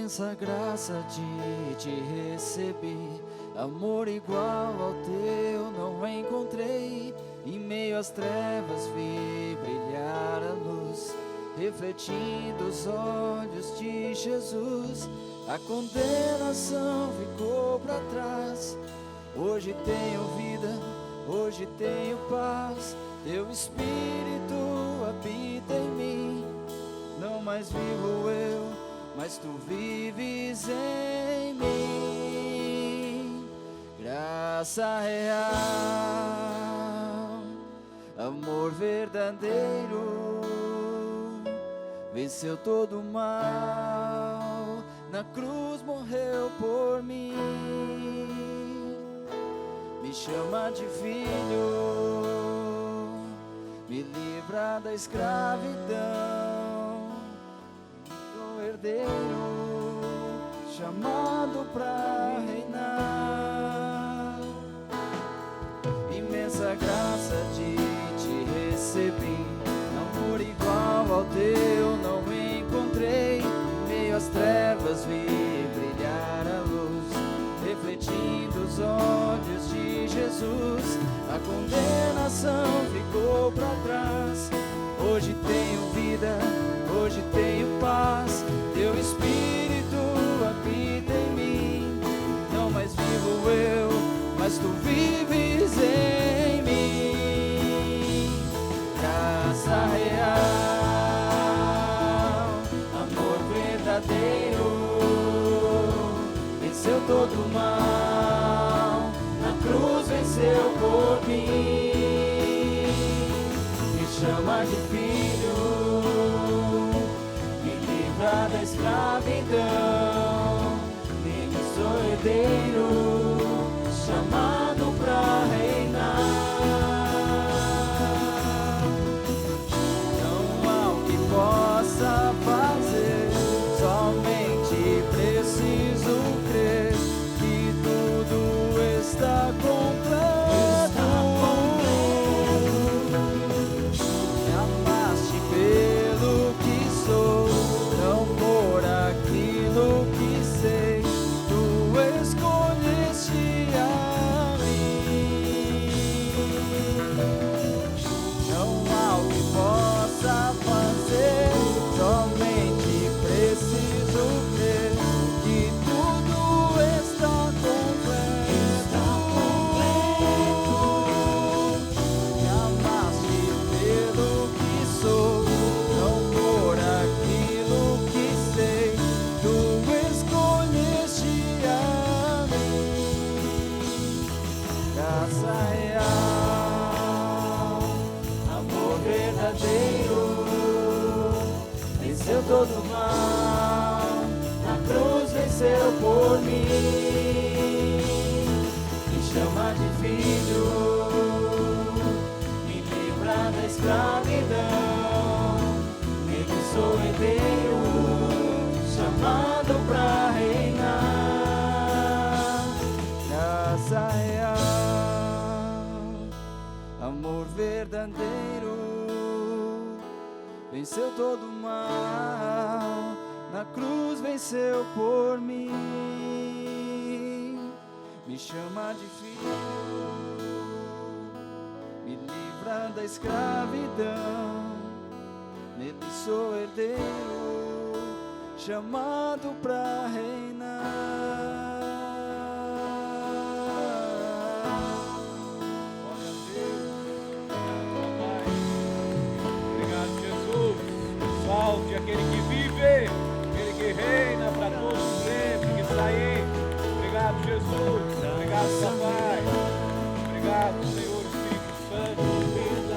imensa graça de te receber. Amor igual ao teu não encontrei. Em meio às trevas vi brilhar a luz, refletindo os olhos de Jesus. A condenação ficou para trás. Hoje tenho vida, hoje tenho paz. Teu Espírito habita em mim. Não mais vivo eu, mas tu vives em mim. Graça real, amor verdadeiro, venceu todo o mal, na cruz morreu por mim. Me chama de filho, me livra da escravidão. Sou herdeiro, chamado pra reinar. Imensa graça de te receber. Amor igual ao teu não encontrei. Em meio às trevas vi brilhar a luz, refletindo os olhos de Jesus. A condenação ficou para trás. Hoje tenho vida, hoje tenho paz. Teu Espírito habita em mim. Não mais vivo eu, mas tu vives em mim. Graça real, amor verdadeiro, venceu todo o mal, na cruz venceu por mim. Me chama de filho, me livra da escravidão. Nele sou herdeiro, chamado pra reinar. Não há o que possa fazer, somente preciso crer que tudo está completo. Me amaste pelo que sou, não por aquilo que sei. Tu escolheste a mim. Não há o que possa fazer, somente preciso crer que tudo está completo. Me amaste pelo que sou, não por aquilo que sei. Tu escolheste a mim. Graça real, amor verdadeiro, venceu todo o mal, na cruz venceu por mim. Me chama de filho, me livra da escravidão. Nele sou herdeiro, chamado pra reinar. Graça real, amor verdadeiro, venceu todo o mal, na cruz venceu por mim. Me chama de filho, me livra da escravidão. Nele sou herdeiro, chamado pra reinar. Glória a Deus. Obrigado, papai. Obrigado, Jesus. Exalte aquele que vive, aquele que reina para todos sempre, que está aí. Obrigado, Jesus. Obrigado, papai. Obrigado, Senhor Espírito Santo.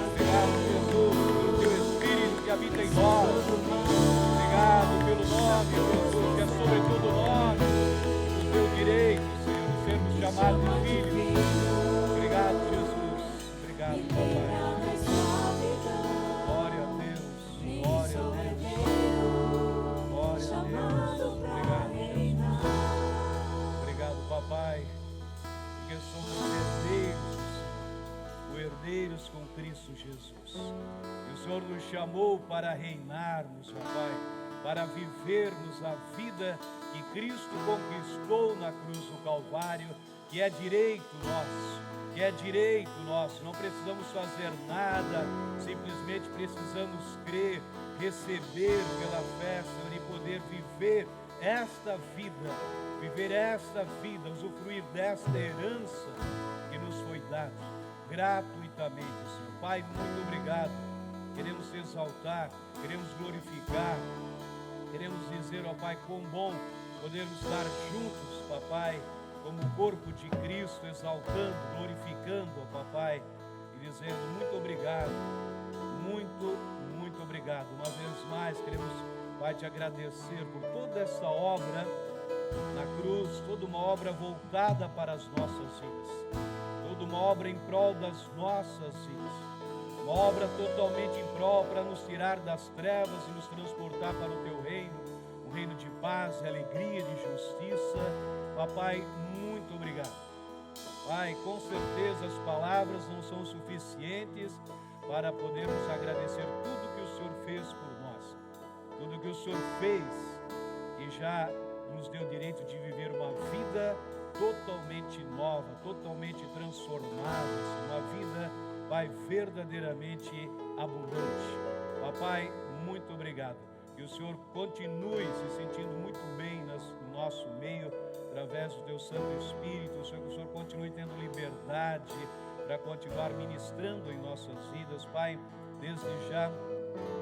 Obrigado, Jesus, pelo teu Espírito que habita em nós. Obrigado pelo nome, Jesus, que é sobre todo nome. O teu direito, Senhor, de sermos chamados de filhos. Obrigado, Jesus. Obrigado, papai. Glória a Deus. Glória a Deus. Glória a Deus. Obrigado, Jesus. Obrigado, papai, porque somos herdeiros, herdeiros com Cristo Jesus. E o Senhor nos chamou para reinarmos, papai. para vivermos a vida que Cristo conquistou na cruz do Calvário, que é direito nosso, que é direito nosso. Não precisamos fazer nada, simplesmente precisamos crer, receber pela fé, Senhor, e poder viver esta vida, usufruir desta herança que nos foi dada gratuitamente, Senhor. Pai, muito obrigado. Queremos te exaltar, queremos glorificar, queremos dizer, ó Pai, quão bom podermos estar juntos, papai, como o corpo de Cristo, exaltando, glorificando, ó Papai, e dizendo muito obrigado, muito obrigado. Uma vez mais queremos, Pai, te agradecer por toda essa obra na cruz, toda uma obra voltada para as nossas vidas, toda uma obra em prol das nossas vidas, uma obra totalmente em prol para nos tirar das trevas e nos transportar para o teu reino, um reino de paz, de alegria, de justiça. Papai, muito obrigado. Pai, com certeza as palavras não são suficientes para podermos agradecer tudo que o Senhor fez por nós, tudo que o Senhor fez e já nos deu o direito de viver uma vida totalmente nova, totalmente transformada, uma vida, Pai, verdadeiramente abundante. Papai, muito obrigado. Que o Senhor continue se sentindo muito bem no nosso meio, através do teu Santo Espírito. Que o Senhor continue tendo liberdade para continuar ministrando em nossas vidas. Pai, desde já,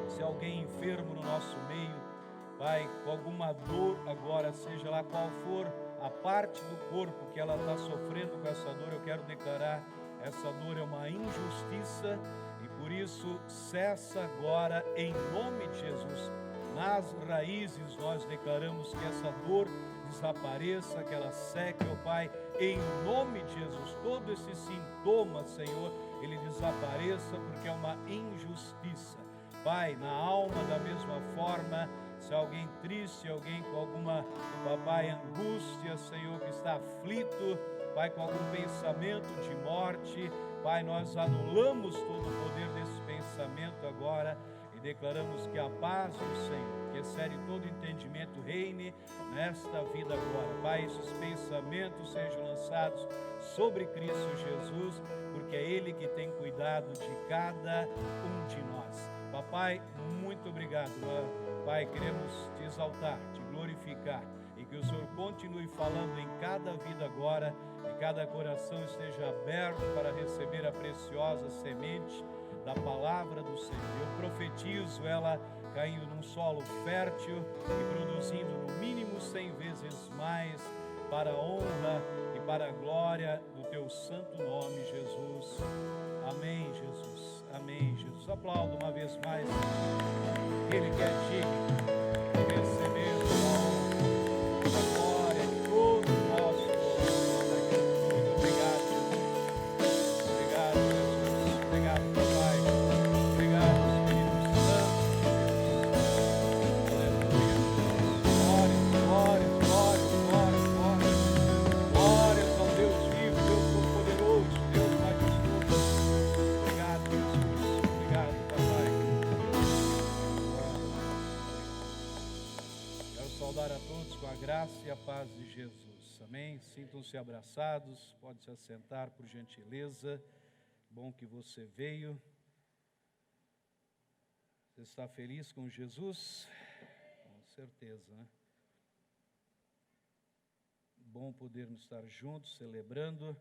se alguém enfermo no nosso meio, Pai, com alguma dor agora, seja lá qual for a parte do corpo que ela está sofrendo com essa dor, eu quero declarar, essa dor é uma injustiça e por isso cessa agora em nome de Jesus. Nas raízes nós declaramos que essa dor desapareça, que ela seque, ó Pai, em nome de Jesus. Todo esse sintoma, Senhor, ele desapareça porque é uma injustiça. Pai, na alma da mesma forma, se alguém triste, alguém com alguma, Papai, angústia, Senhor, que está aflito, Pai, com algum pensamento de morte, Pai, nós anulamos todo o poder desse pensamento agora e declaramos que a paz do Senhor, que excede todo entendimento, reine nesta vida agora. Pai, esses pensamentos sejam lançados sobre Cristo Jesus, porque é Ele que tem cuidado de cada um de nós. Papai, muito obrigado. Pai, queremos te exaltar, te glorificar e que o Senhor continue falando em cada vida agora, e cada coração esteja aberto para receber a preciosa semente da palavra do Senhor. Eu profetizo ela caindo num solo fértil e produzindo no mínimo 100 vezes mais para a honra e para a glória do teu santo nome, Jesus. Amém, Jesus. Amém, Jesus. Aplaudo uma vez mais. Ele que é digno de receber a honra, a glória de todo o nosso povo. Muito obrigado, Jesus. Obrigado, Jesus. Obrigado, Pai. Obrigado, Espírito Santo. Aleluia. Glória, glória, glória, glória, glória. Glórias ao Deus vivo, Deus todo-poderoso, Deus majestoso. Obrigado, Jesus. Obrigado, Papai. Quero saudar a todos com a graça e a paz de Jesus. Amém? Sintam-se abraçados, pode se assentar por gentileza. Bom que você veio. Você está feliz com Jesus? Com certeza, né? Bom podermos estar juntos, celebrando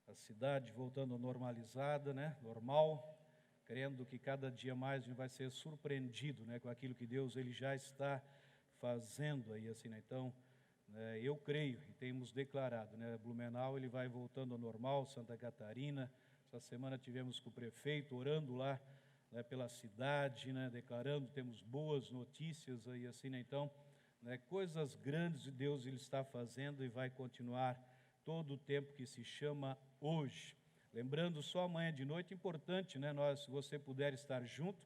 a cidade voltando normalizada, né? Normal, crendo que cada dia mais a gente vai ser surpreendido, né? Com aquilo que Deus ele já está fazendo aí, assim, né? Então, eu creio e temos declarado, né? Blumenau ele vai voltando ao normal, Santa Catarina. Essa semana tivemos com o prefeito orando lá, né, pela cidade, né? Declarando, temos boas notícias aí, assim, né? Então, né, coisas grandes de Deus ele está fazendo e vai continuar todo o tempo que se chama hoje. Lembrando só amanhã de noite, importante, né? Nós, se você puder estar junto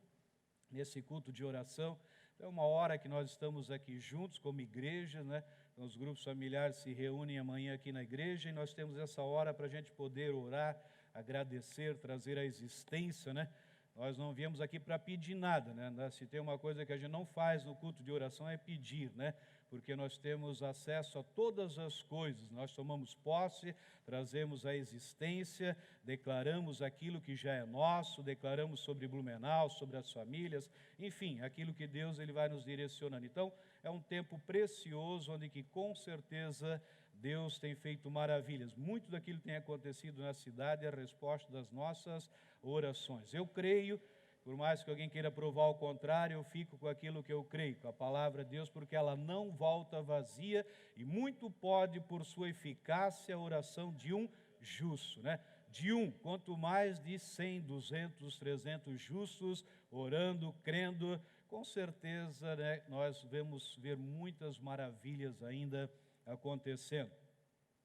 nesse culto de oração, é uma hora que nós estamos aqui juntos como igreja, né? Os grupos familiares se reúnem amanhã aqui na igreja e nós temos essa hora para a gente poder orar, agradecer, trazer a existência, né? Nós não viemos aqui para pedir nada, né? Se tem uma coisa que a gente não faz no culto de oração é pedir, né? Porque nós temos acesso a todas as coisas, nós tomamos posse, trazemos a existência, declaramos aquilo que já é nosso, declaramos sobre Blumenau, sobre as famílias, enfim, aquilo que Deus ele vai nos direcionando. Então, é um tempo precioso, onde que com certeza Deus tem feito maravilhas. Muito daquilo que tem acontecido na cidade é a resposta das nossas orações. Eu creio, por mais que alguém queira provar o contrário, eu fico com aquilo que eu creio, com a palavra de Deus, porque ela não volta vazia e muito pode, por sua eficácia, a oração de um justo, né? De um, quanto mais de 100, 200, 300 justos, orando, crendo, com certeza, né, nós vamos ver muitas maravilhas ainda acontecendo.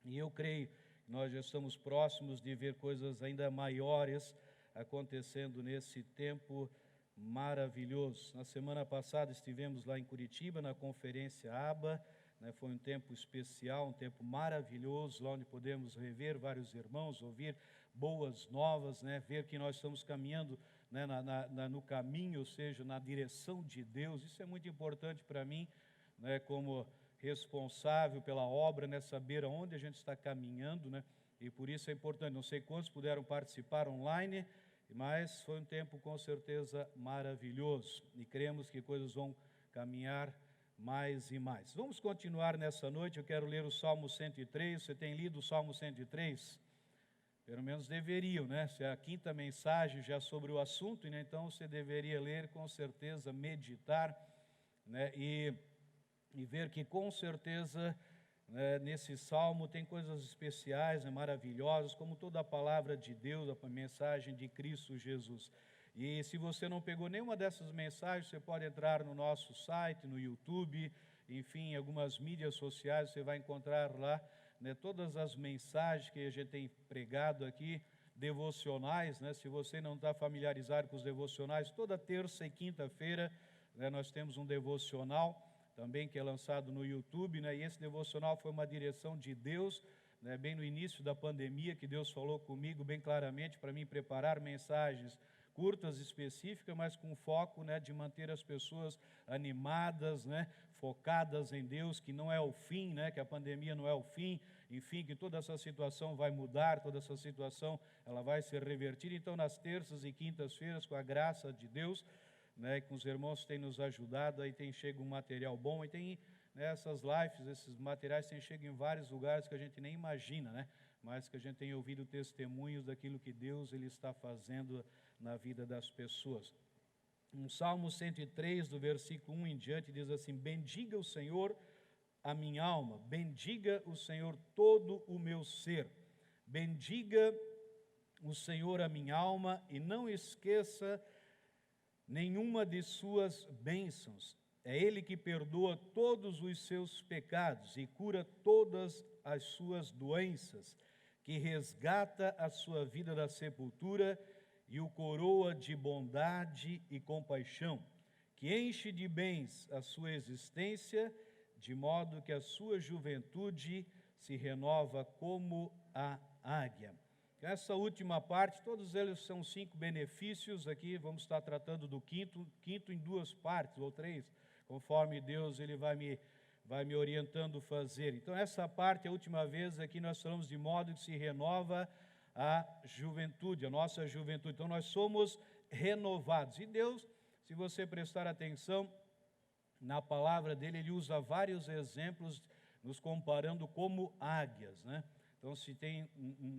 E eu creio que nós já estamos próximos de ver coisas ainda maiores acontecendo nesse tempo maravilhoso. Na semana passada estivemos lá em Curitiba, na conferência ABA, né, foi um tempo especial, um tempo maravilhoso, lá onde podemos rever vários irmãos, ouvir boas novas, né, ver que nós estamos caminhando, né, no caminho, ou seja, na direção de Deus. Isso é muito importante para mim, né, como responsável pela obra, né, saber aonde a gente está caminhando, né, e por isso é importante. Não sei quantos puderam participar online, mas foi um tempo com certeza maravilhoso e cremos que coisas vão caminhar mais e mais. Vamos continuar nessa noite. Eu quero ler o Salmo 103. Você tem lido o Salmo 103? Pelo menos deveriam, né? Se é a quinta mensagem já sobre o assunto, né? Então você deveria ler com certeza, meditar, né? E ver que com certeza, né, nesse salmo tem coisas especiais, né, maravilhosas, como toda a palavra de Deus, a mensagem de Cristo Jesus. E se você não pegou nenhuma dessas mensagens, você pode entrar no nosso site, no YouTube, enfim, em algumas mídias sociais, você vai encontrar lá, né, todas as mensagens que a gente tem pregado aqui, devocionais, né? Se você não está familiarizado com os devocionais, toda terça e quinta-feira, né, nós temos um devocional também que é lançado no YouTube, né? E esse devocional foi uma direção de Deus, né? Bem no início da pandemia, que Deus falou comigo bem claramente para mim preparar mensagens curtas, específicas, mas com foco, né, de manter as pessoas animadas, né, focadas em Deus, que não é o fim, né, que a pandemia não é o fim, enfim, que toda essa situação vai mudar, toda essa situação ela vai ser revertida. Então, nas terças e quintas-feiras, com a graça de Deus, né, com os irmãos que têm nos ajudado, aí tem chego um material bom, e tem, né, essas lives, esses materiais têm chego em vários lugares que a gente nem imagina, né, mas que a gente tem ouvido testemunhos daquilo que Deus ele está fazendo na vida das pessoas. No Salmo 103, do versículo 1 em diante, diz assim: bendiga o Senhor a minha alma, bendiga o Senhor todo o meu ser, bendiga o Senhor a minha alma, e não esqueça nenhuma de suas bênçãos. É Ele que perdoa todos os seus pecados e cura todas as suas doenças, que resgata a sua vida da sepultura e o coroa de bondade e compaixão, que enche de bens a sua existência, de modo que a sua juventude se renova como a águia. Essa última parte, todos eles são 5 benefícios. Aqui vamos estar tratando do quinto em 2 partes ou 3, conforme Deus ele vai me orientando a fazer. Então essa parte, a última vez aqui nós falamos de modo que se renova a juventude, a nossa juventude. Então nós somos renovados. E Deus, se você prestar atenção na palavra dele, ele usa vários exemplos nos comparando como águias, né? Então, se tem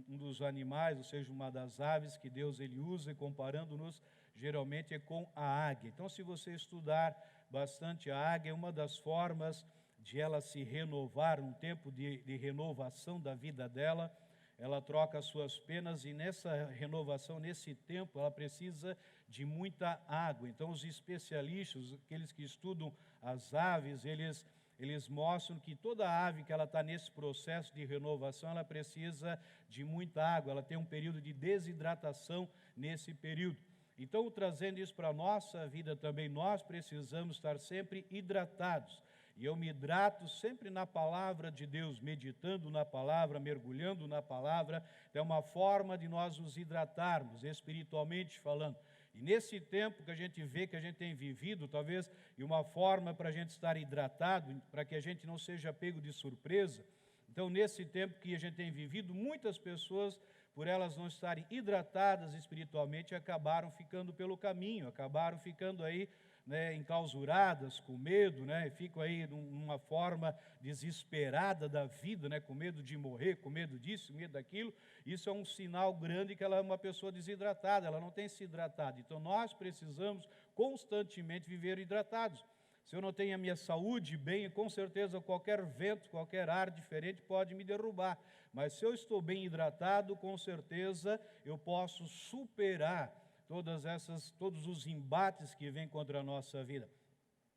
um dos animais, ou seja, uma das aves que Deus ele usa, comparando-nos, geralmente é com a águia. Então, se você estudar bastante a águia, é uma das formas de ela se renovar, um tempo de renovação da vida dela, ela troca as suas penas, e nessa renovação, nesse tempo, ela precisa de muita água. Então, os especialistas, aqueles que estudam as aves, eles mostram que toda ave que ela está nesse processo de renovação, ela precisa de muita água, ela tem um período de desidratação nesse período. Então, trazendo isso para a nossa vida também, nós precisamos estar sempre hidratados. E eu me hidrato sempre na palavra de Deus, meditando na palavra, mergulhando na palavra. É uma forma de nós nos hidratarmos, espiritualmente falando. E nesse tempo que a gente vê, que a gente tem vivido, talvez, e uma forma para a gente estar hidratado, para que a gente não seja pego de surpresa. Então, nesse tempo que a gente tem vivido, muitas pessoas, por elas não estarem hidratadas espiritualmente, acabaram ficando pelo caminho, acabaram ficando aí, né, enclausuradas, com medo, né, ficam aí numa forma desesperada da vida, né, com medo de morrer, com medo disso, medo daquilo. Isso é um sinal grande que ela é uma pessoa desidratada, ela não tem se hidratado. Então, nós precisamos constantemente viver hidratados. Se eu não tenho a minha saúde bem, com certeza qualquer vento, qualquer ar diferente pode me derrubar. Mas se eu estou bem hidratado, com certeza eu posso superar todos os embates que vêm contra a nossa vida.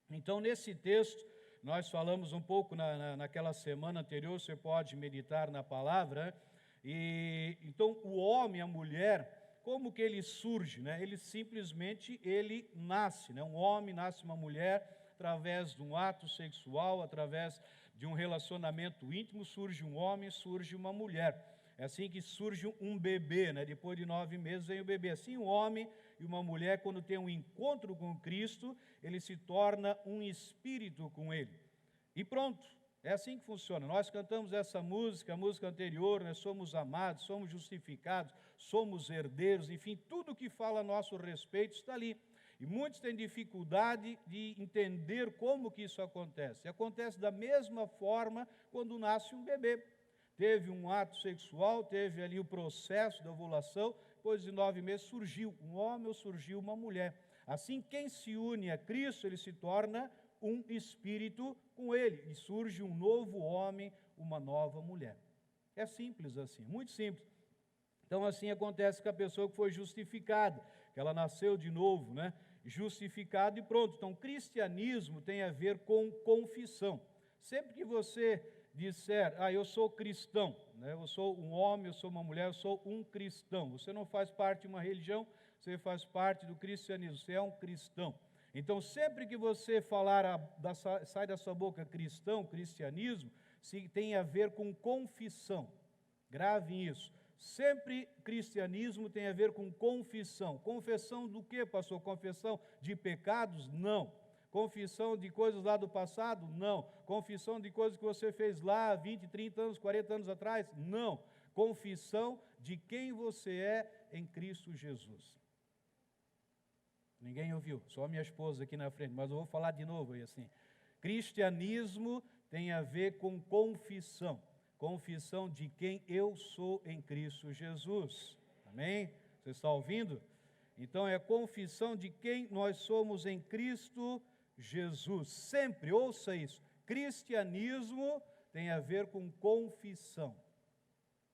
Então, nesse texto, nós falamos um pouco naquela semana anterior, você pode meditar na palavra. E então, o homem, a mulher, como que ele surge, né? Ele simplesmente nasce, né? Um homem nasce uma mulher através de um ato sexual, através de um relacionamento íntimo, surge um homem, surge uma mulher. É assim que surge um bebê, né? Depois de 9 meses vem o bebê. Assim, um homem e uma mulher, quando tem um encontro com Cristo, ele se torna um espírito com ele. E pronto, é assim que funciona. Nós cantamos essa música, a música anterior, né? Somos amados, somos justificados, somos herdeiros, enfim, tudo que fala a nosso respeito está ali. E muitos têm dificuldade de entender como que isso acontece. Acontece da mesma forma quando nasce um bebê. Teve um ato sexual, teve ali o processo da ovulação, depois de 9 meses surgiu um homem ou surgiu uma mulher. Assim, quem se une a Cristo, ele se torna um espírito com ele, e surge um novo homem, uma nova mulher. É simples assim, muito simples. Então, assim acontece com a pessoa que foi justificada, que ela nasceu de novo, né? Justificado e pronto. Então, cristianismo tem a ver com confissão. Sempre que você disser, eu sou cristão, né? Eu sou um homem, eu sou uma mulher, eu sou um cristão. Você não faz parte de uma religião, você faz parte do cristianismo, você é um cristão. Então, sempre que você falar, sai da sua boca cristão, cristianismo, tem a ver com confissão. Gravem isso. Sempre cristianismo tem a ver com confissão. Confissão do quê, pastor? Confissão de pecados? Não. Confissão de coisas lá do passado? Não. Confissão de coisas que você fez lá 20, 30 anos, 40 anos atrás? Não. Confissão de quem você é em Cristo Jesus. Ninguém ouviu, só minha esposa aqui na frente, mas eu vou falar de novo aí assim. Cristianismo tem a ver com confissão. Confissão de quem eu sou em Cristo Jesus. Amém? Você está ouvindo? Então é confissão de quem nós somos em Cristo Jesus. Sempre, ouça isso. Cristianismo tem a ver com confissão.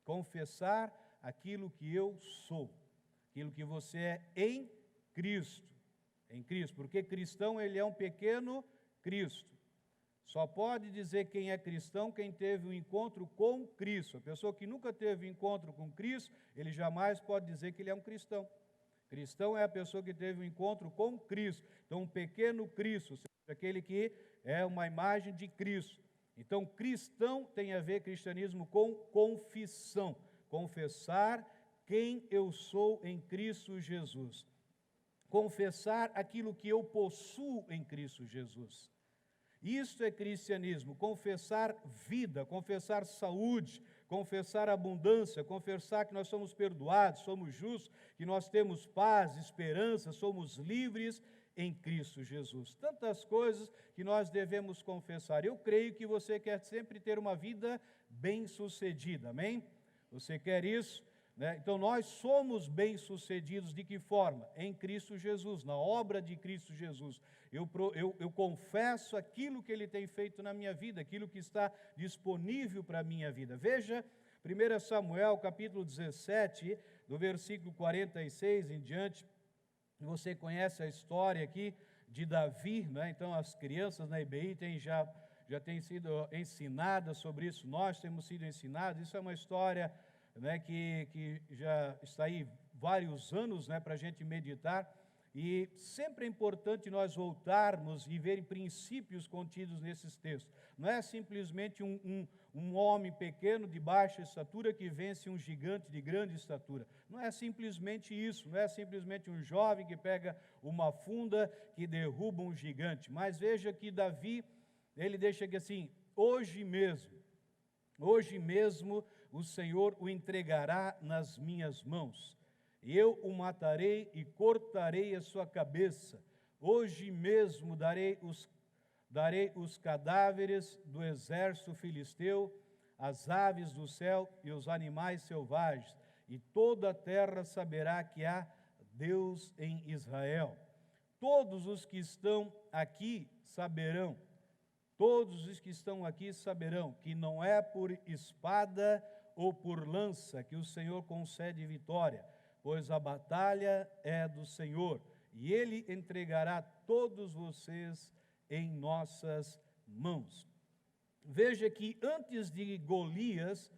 Confessar aquilo que eu sou. Aquilo que você é em Cristo. Em Cristo. Porque cristão, ele é um pequeno Cristo. Só pode dizer quem é cristão quem teve um encontro com Cristo. A pessoa que nunca teve um encontro com Cristo, ele jamais pode dizer que ele é um cristão. Cristão é a pessoa que teve um encontro com Cristo. Então, um pequeno Cristo, ou seja, aquele que é uma imagem de Cristo. Então, cristão tem a ver, cristianismo, com confissão. Confessar quem eu sou em Cristo Jesus. Confessar aquilo que eu possuo em Cristo Jesus. Isto é cristianismo, confessar vida, confessar saúde, confessar abundância, confessar que nós somos perdoados, somos justos, que nós temos paz, esperança, somos livres em Cristo Jesus. Tantas coisas que nós devemos confessar. Eu creio que você quer sempre ter uma vida bem-sucedida, amém? Você quer isso? Então nós somos bem-sucedidos de que forma? Em Cristo Jesus, na obra de Cristo Jesus. Eu confesso aquilo que Ele tem feito na minha vida, aquilo que está disponível para a minha vida. Veja 1 Samuel capítulo 17, do versículo 46 em diante. Você conhece a história aqui de Davi, né? Então as crianças na IBI já têm sido ensinadas sobre isso, nós temos sido ensinados. Isso é uma história, né, que já está aí vários anos, né, para a gente meditar. E sempre é importante nós voltarmos e ver princípios contidos nesses textos. Não é simplesmente um homem pequeno de baixa estatura que vence um gigante de grande estatura. Não é simplesmente isso, não é simplesmente um jovem que pega uma funda que derruba um gigante. Mas veja que Davi, ele deixa aqui assim, hoje mesmo o Senhor o entregará nas minhas mãos. Eu o matarei e cortarei a sua cabeça. Hoje mesmo darei os cadáveres do exército filisteu, as aves do céu e os animais selvagens, e toda a terra saberá que há Deus em Israel. Todos os que estão aqui saberão que não é por espada ou por lança que o Senhor concede vitória, pois a batalha é do Senhor, e Ele entregará todos vocês em nossas mãos. Veja que antes de Golias,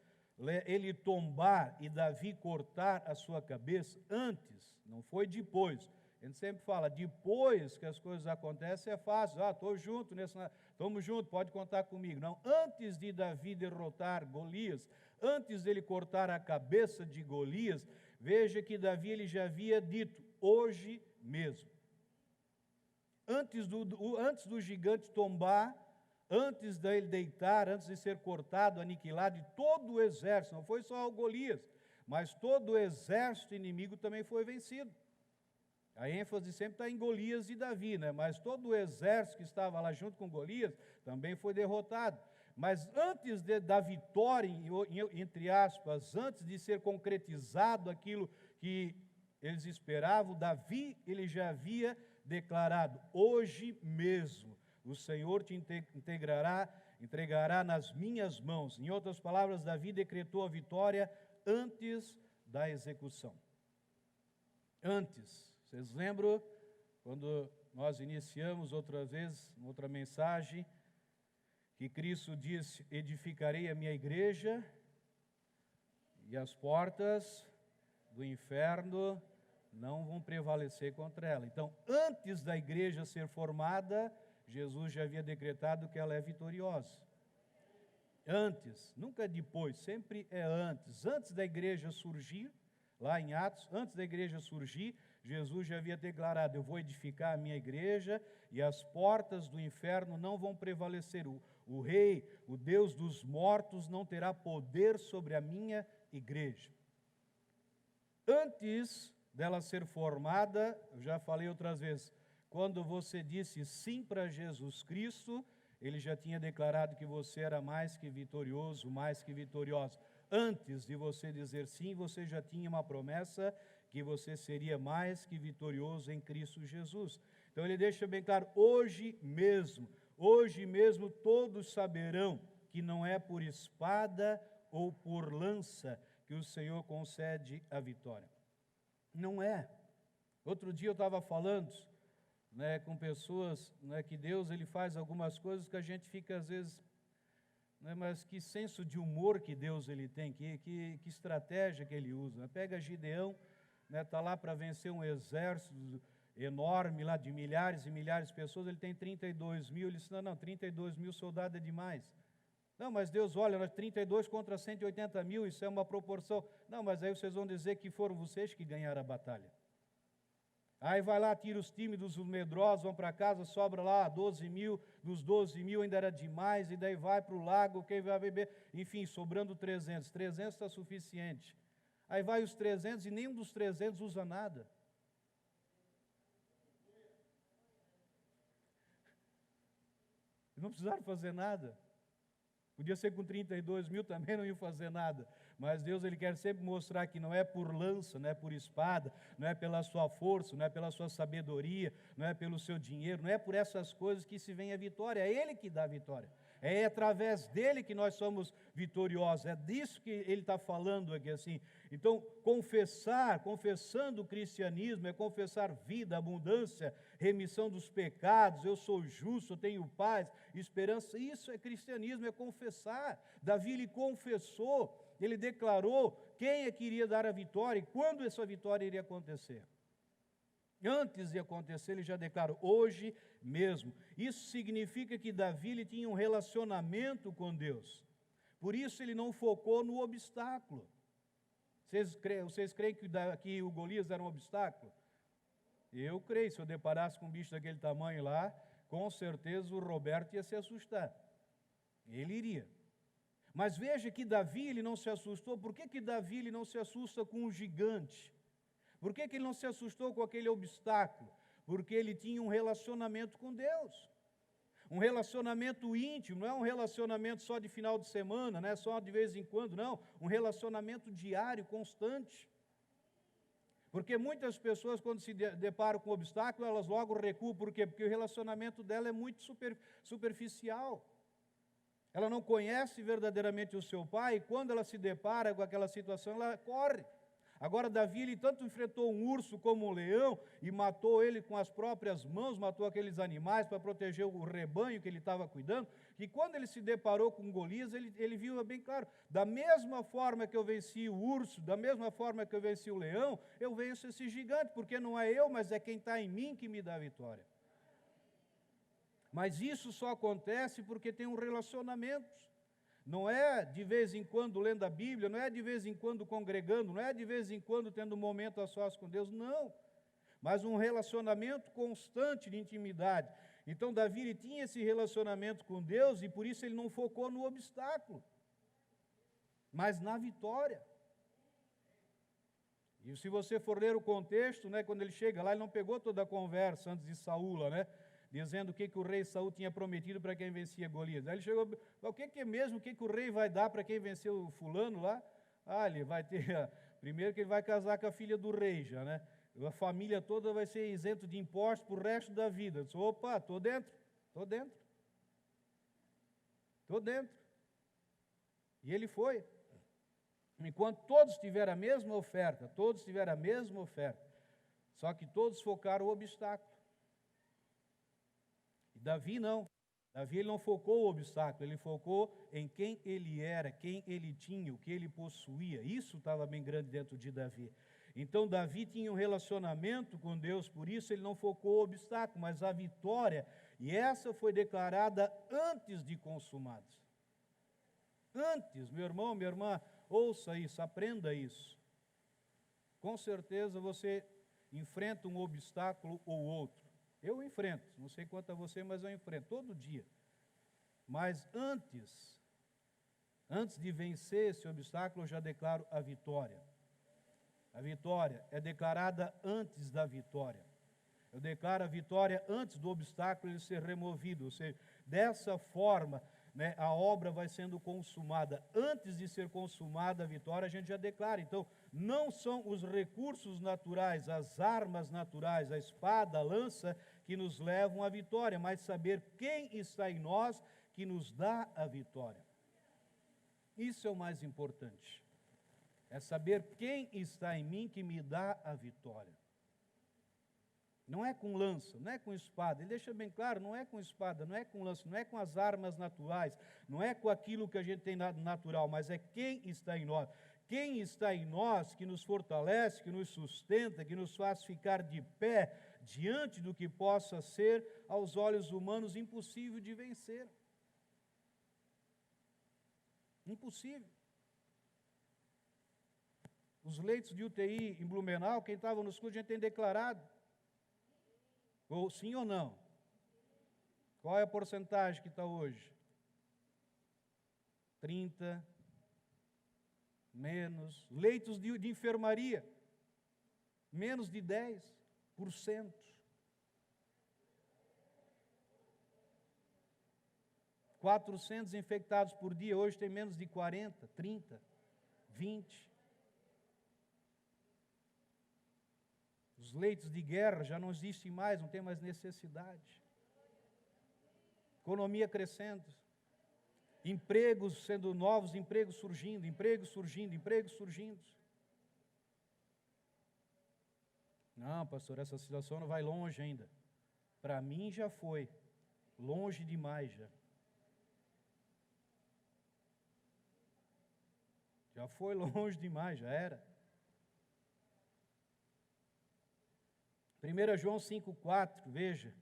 ele tombar e Davi cortar a sua cabeça, antes, não foi depois. A gente sempre fala, depois que as coisas acontecem é fácil, estou junto, estamos juntos, pode contar comigo. Não, antes de Davi derrotar Golias, antes dele cortar a cabeça de Golias, veja que Davi ele já havia dito, hoje mesmo. Antes do gigante tombar, antes dele deitar, antes de ser cortado, aniquilado, e todo o exército, não foi só o Golias, mas todo o exército inimigo também foi vencido. A ênfase sempre está em Golias e Davi, né? Mas todo o exército que estava lá junto com Golias também foi derrotado. Mas antes da vitória, entre aspas, antes de ser concretizado aquilo que eles esperavam, Davi ele já havia declarado, hoje mesmo o Senhor te entregará nas minhas mãos. Em outras palavras, Davi decretou a vitória antes da execução. Antes. Vocês lembram quando nós iniciamos outra vez, outra mensagem, que Cristo disse, edificarei a minha igreja e as portas do inferno não vão prevalecer contra ela. Então, antes da igreja ser formada, Jesus já havia decretado que ela é vitoriosa. Antes, nunca depois, sempre é antes. Antes da igreja surgir, lá em Atos, antes da igreja surgir, Jesus já havia declarado, eu vou edificar a minha igreja e as portas do inferno não vão prevalecer. O rei, o Deus dos mortos não terá poder sobre a minha igreja. Antes dela ser formada, eu já falei outras vezes, quando você disse sim para Jesus Cristo, ele já tinha declarado que você era mais que vitorioso, mais que vitoriosa. Antes de você dizer sim, você já tinha uma promessa que você seria mais que vitorioso em Cristo Jesus. Então ele deixa bem claro, hoje mesmo todos saberão que não é por espada ou por lança que o Senhor concede a vitória. Não é. Outro dia eu estava falando com pessoas que Deus ele faz algumas coisas que a gente fica às vezes... mas que senso de humor que Deus ele tem, que estratégia que ele usa. Pega Gideão, está lá para vencer um exército enorme lá de milhares e milhares de pessoas, ele tem 32 mil, ele disse, não, 32 mil soldados é demais. Não, mas Deus, olha, 32 contra 180 mil, isso é uma proporção. Não, mas aí vocês vão dizer que foram vocês que ganharam a batalha. Aí vai lá, tira os tímidos, os medrosos, vão para casa, sobra lá 12 mil, dos 12 mil ainda era demais, e daí vai para o lago, quem vai beber, enfim, sobrando 300. 300 está suficiente. Aí vai os 300 e nenhum dos 300 usa nada. Não precisaram fazer nada. Podia ser com 32 mil, também não iam fazer nada. Mas Deus ele quer sempre mostrar que não é por lança, não é por espada, não é pela sua força, não é pela sua sabedoria, não é pelo seu dinheiro, não é por essas coisas que se vem a vitória. É Ele que dá a vitória. É através dele que nós somos vitoriosos. É disso que ele está falando aqui assim. Então, confessando o cristianismo, é confessar vida, abundância, remissão dos pecados, eu sou justo, eu tenho paz, esperança. Isso é cristianismo, é confessar. Davi, ele confessou, ele declarou quem é que iria dar a vitória e quando essa vitória iria acontecer. Antes de acontecer, ele já declara, hoje mesmo. Isso significa que Davi ele tinha um relacionamento com Deus. Por isso ele não focou no obstáculo. Vocês creem que o Golias era um obstáculo? Eu creio, se eu deparasse com um bicho daquele tamanho lá, com certeza o Roberto ia se assustar. Ele iria. Mas veja que Davi ele não se assustou. Por que Davi ele não se assusta com um gigante? Por que ele não se assustou com aquele obstáculo? Porque ele tinha um relacionamento com Deus. Um relacionamento íntimo, não é um relacionamento só de final de semana, não é só de vez em quando, não. Um relacionamento diário, constante. Porque muitas pessoas, quando se deparam com um obstáculo, elas logo recuam. Por quê? Porque o relacionamento dela é muito superficial. Ela não conhece verdadeiramente o seu pai, e quando ela se depara com aquela situação, ela corre. Agora, Davi, ele tanto enfrentou um urso como um leão, e matou ele com as próprias mãos, matou aqueles animais para proteger o rebanho que ele estava cuidando, que quando ele se deparou com Golias, ele viu bem claro, da mesma forma que eu venci o urso, da mesma forma que eu venci o leão, eu venço esse gigante, porque não é eu, mas é quem está em mim que me dá a vitória. Mas isso só acontece porque tem um relacionamento. Não é de vez em quando lendo a Bíblia, não é de vez em quando congregando, não é de vez em quando tendo um momento a sós com Deus, não. Mas um relacionamento constante de intimidade. Então Davi ele tinha esse relacionamento com Deus e por isso ele não focou no obstáculo, mas na vitória. E se você for ler o contexto, né, quando ele chega lá, ele não pegou toda a conversa antes de Saúl, né? Dizendo o que o rei Saul tinha prometido para quem vencia Golias. Aí ele chegou, o que é mesmo, o que o rei vai dar para quem venceu o fulano lá? Ele vai ter, primeiro que ele vai casar com a filha do rei já, né? A família toda vai ser isento de impostos para o resto da vida. Eu disse, opa, estou dentro. E ele foi. Enquanto todos tiveram a mesma oferta, só que todos focaram o obstáculo. E Davi não. Davi ele não focou o obstáculo, ele focou em quem ele era, quem ele tinha, o que ele possuía. Isso estava bem grande dentro de Davi. Então Davi tinha um relacionamento com Deus, por isso ele não focou o obstáculo, mas a vitória. E essa foi declarada antes de consumados. Antes, meu irmão, minha irmã, ouça isso, aprenda isso. Com certeza você enfrenta um obstáculo ou outro. Eu enfrento, não sei quanto a você, mas eu enfrento todo dia. Mas antes de vencer esse obstáculo, eu já declaro a vitória. A vitória é declarada antes da vitória. Eu declaro a vitória antes do obstáculo ele ser removido. Ou seja, dessa forma, né, a obra vai sendo consumada. Antes de ser consumada a vitória, a gente já declara. Então, não são os recursos naturais, as armas naturais, a espada, a lança, que nos levam à vitória, mas saber quem está em nós que nos dá a vitória. Isso é o mais importante. É saber quem está em mim que me dá a vitória. Não é com lança, não é com espada. Ele deixa bem claro, não é com espada, não é com lança, não é com as armas naturais, não é com aquilo que a gente tem natural, mas é quem está em nós. Quem está em nós que nos fortalece, que nos sustenta, que nos faz ficar de pé diante do que possa ser, aos olhos humanos, impossível de vencer. Impossível. Os leitos de UTI em Blumenau, quem estava nos cultos, a gente tem declarado. Ou sim ou não? Qual é a porcentagem que está hoje? 30, menos. Leitos de enfermaria, menos de 10%. 400 infectados por dia, hoje tem menos de 40, 30, 20. Os leitos de guerra já não existem mais, não tem mais necessidade. Economia crescendo. Empregos sendo novos, empregos surgindo. Não, pastor, essa situação não vai longe ainda. Para mim já foi. Longe demais já. Já foi longe demais, já era. 1 João 5,4, veja.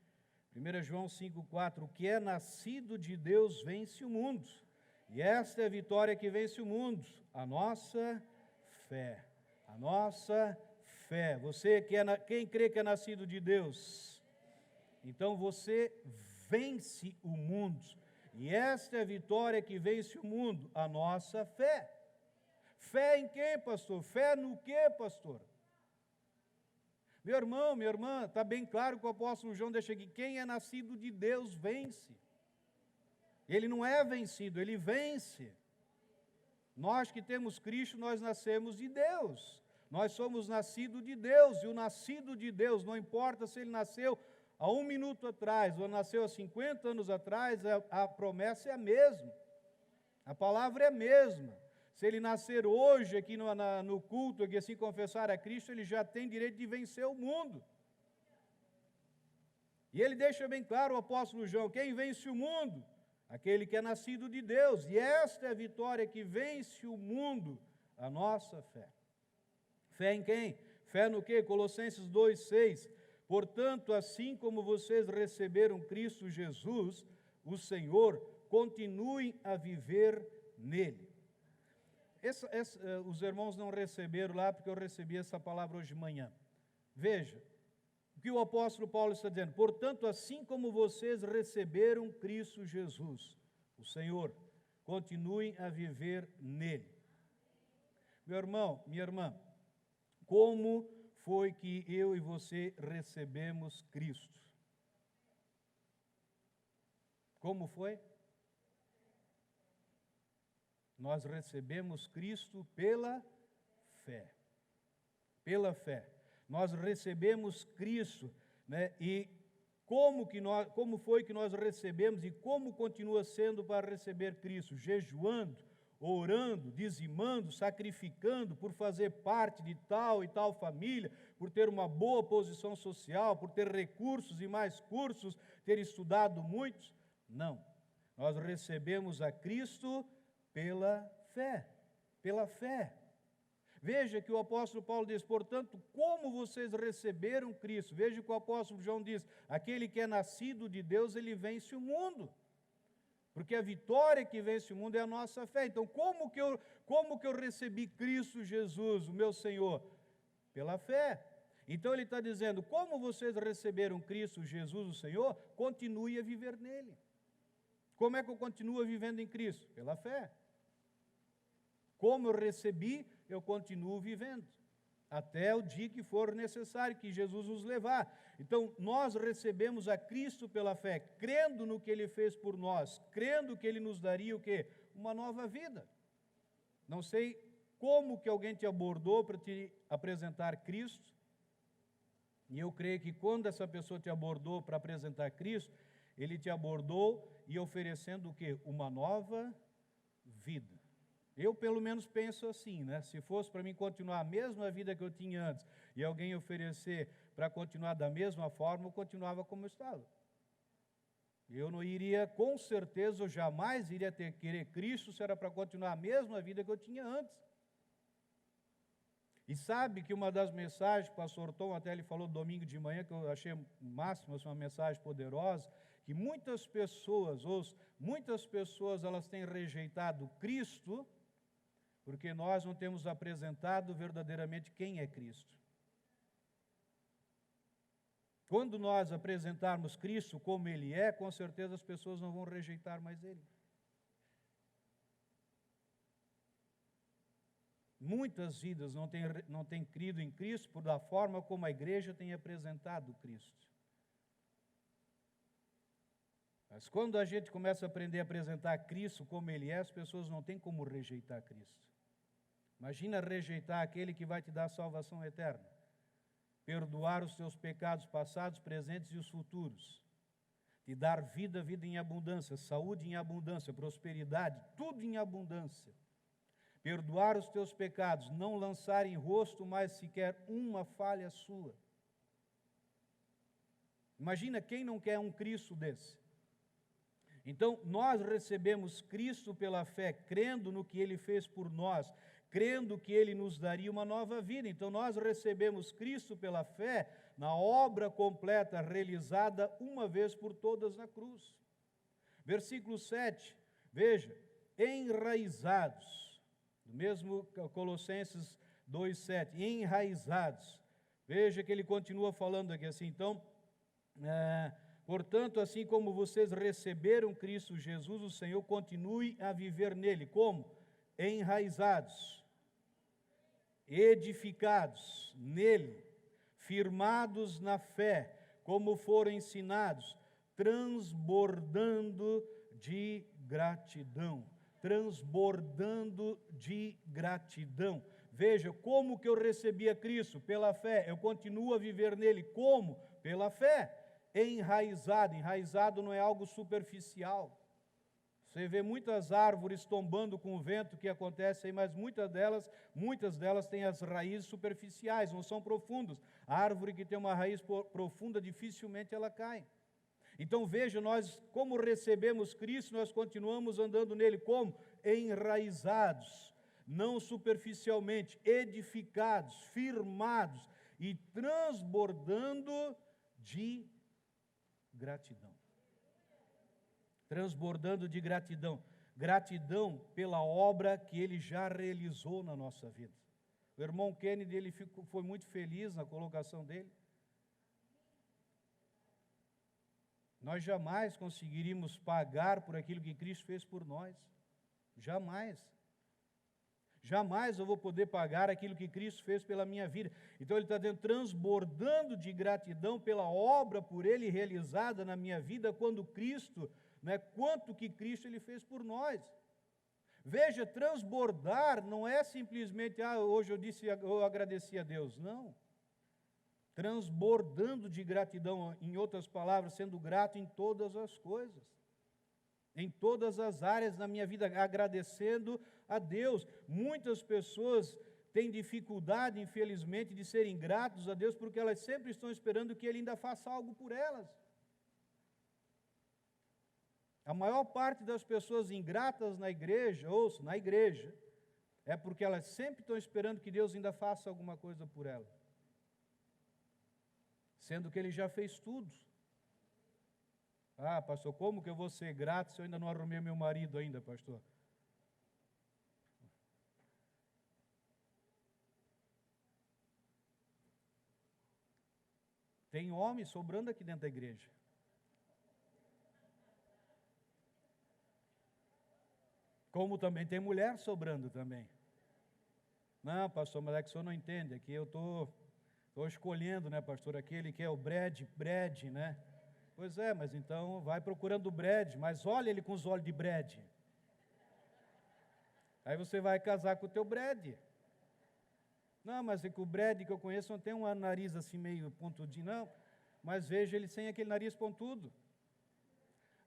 1 João 5,4, o que é nascido de Deus vence o mundo. E esta é a vitória que vence o mundo, a nossa fé. A nossa fé. Você quem crê que é nascido de Deus? Então você vence o mundo. E esta é a vitória que vence o mundo, a nossa fé. Fé em quem, pastor? Fé no quê, pastor? Meu irmão, minha irmã, está bem claro que o apóstolo João deixa aqui, quem é nascido de Deus vence. Ele não é vencido, ele vence. Nós que temos Cristo, nós nascemos de Deus. Nós somos nascidos de Deus, e o nascido de Deus, não importa se ele nasceu há 1 minuto atrás, ou nasceu há 50 anos atrás, a promessa é a mesma. A palavra é a mesma. Se ele nascer hoje aqui no culto, aqui assim confessar a Cristo, ele já tem direito de vencer o mundo. E ele deixa bem claro, o apóstolo João, quem vence o mundo? Aquele que é nascido de Deus. E esta é a vitória que vence o mundo, a nossa fé. Fé em quem? Fé no quê? Colossenses 2,6. Portanto, assim como vocês receberam Cristo Jesus, o Senhor, continuem a viver nele. Os irmãos não receberam lá, porque eu recebi essa palavra hoje de manhã. Veja, o que o apóstolo Paulo está dizendo. Portanto, assim como vocês receberam Cristo Jesus, o Senhor, continuem a viver nele. Meu irmão, minha irmã, como foi que eu e você recebemos Cristo? Como foi? Nós recebemos Cristo pela fé. Pela fé. Nós recebemos Cristo, né? E como foi que nós recebemos e como continua sendo para receber Cristo? Jejuando, orando, dizimando, sacrificando, por fazer parte de tal e tal família, por ter uma boa posição social, por ter recursos e mais cursos, ter estudado muitos? Não. Nós recebemos a Cristo pela fé. Pela fé. Veja que o apóstolo Paulo diz, portanto, como vocês receberam Cristo? Veja que o apóstolo João diz, aquele que é nascido de Deus, ele vence o mundo. Porque a vitória que vence o mundo é a nossa fé. Então, como que eu recebi Cristo Jesus, o meu Senhor? Pela fé. Então, ele está dizendo, como vocês receberam Cristo Jesus, o Senhor, continue a viver nele. Como é que eu continuo vivendo em Cristo? Pela fé. Como eu recebi, eu continuo vivendo. Até o dia que for necessário, que Jesus nos levar. Então, nós recebemos a Cristo pela fé, crendo no que Ele fez por nós, crendo que Ele nos daria o quê? Uma nova vida. Não sei como que alguém te abordou para te apresentar Cristo, e eu creio que quando essa pessoa te abordou para apresentar Cristo, ele te abordou e oferecendo o quê? Uma nova vida. Eu, pelo menos, penso assim, né? Se fosse para mim continuar a mesma vida que eu tinha antes e alguém oferecer para continuar da mesma forma, eu continuava como eu estava. Eu não iria, com certeza, eu jamais iria querer Cristo se era para continuar a mesma vida que eu tinha antes. E sabe que uma das mensagens, o pastor Tom até ele falou domingo de manhã, que eu achei máximo, uma mensagem poderosa, que muitas pessoas elas têm rejeitado Cristo, porque nós não temos apresentado verdadeiramente quem é Cristo. Quando nós apresentarmos Cristo como Ele é, com certeza as pessoas não vão rejeitar mais Ele. Muitas vidas não têm crido em Cristo por da forma como a igreja tem apresentado Cristo. Mas quando a gente começa a aprender a apresentar Cristo como Ele é, as pessoas não têm como rejeitar Cristo. Imagina rejeitar aquele que vai te dar salvação eterna, perdoar os teus pecados passados, presentes e os futuros, te dar vida em abundância, saúde em abundância, prosperidade, tudo em abundância. Perdoar os teus pecados, não lançar em rosto mais sequer uma falha sua. Imagina quem não quer um Cristo desse. Então, nós recebemos Cristo pela fé, crendo no que Ele fez por nós, crendo que Ele nos daria uma nova vida. Então nós recebemos Cristo pela fé na obra completa realizada uma vez por todas na cruz. Versículo 7, veja, enraizados, do mesmo Colossenses 2,7, enraizados. Veja que ele continua falando aqui assim, então, portanto, assim como vocês receberam Cristo Jesus, o Senhor, continue a viver nele. Como? Enraizados, edificados nele, firmados na fé, como foram ensinados, transbordando de gratidão. Transbordando de gratidão. Veja, como que eu recebi a Cristo? Pela fé. Eu continuo a viver nele. Como? Pela fé. Enraizado. Enraizado não é algo superficial. Você vê muitas árvores tombando com o vento que acontece aí, mas muitas delas têm as raízes superficiais, não são profundas. A árvore que tem uma raiz profunda, dificilmente ela cai. Então veja, nós como recebemos Cristo, nós continuamos andando nele como? Enraizados, não superficialmente, edificados, firmados e transbordando de gratidão. Transbordando de gratidão. Gratidão pela obra que ele já realizou na nossa vida. O irmão Kennedy, ele foi muito feliz na colocação dele. Nós jamais conseguiríamos pagar por aquilo que Cristo fez por nós. Jamais. Jamais eu vou poder pagar aquilo que Cristo fez pela minha vida. Então ele está dizendo, transbordando de gratidão pela obra por ele realizada na minha vida, quando Cristo, quanto que Cristo ele fez por nós. Veja, transbordar não é simplesmente, hoje eu agradeci a Deus. Não. Transbordando de gratidão, em outras palavras, sendo grato em todas as coisas, em todas as áreas da minha vida, agradecendo a Deus. Muitas pessoas têm dificuldade, infelizmente, de serem gratos a Deus, porque elas sempre estão esperando que Ele ainda faça algo por elas. A maior parte das pessoas ingratas na igreja, é porque elas sempre estão esperando que Deus ainda faça alguma coisa por elas. Sendo que Ele já fez tudo. Pastor, como que eu vou ser grato se eu ainda não arrumei meu marido ainda, pastor? Tem homem sobrando aqui dentro da igreja. Como também tem mulher sobrando também. Não, pastor, mas é que o senhor não entende, aqui eu estou escolhendo, pastor, aquele que é o Brad, né? Pois é, mas então vai procurando o Brad, mas olha ele com os olhos de Brad. Aí você vai casar com o teu Brad. Não, mas é que o Brad que eu conheço não tem um nariz assim meio pontudinho, não. Mas veja ele sem aquele nariz pontudo.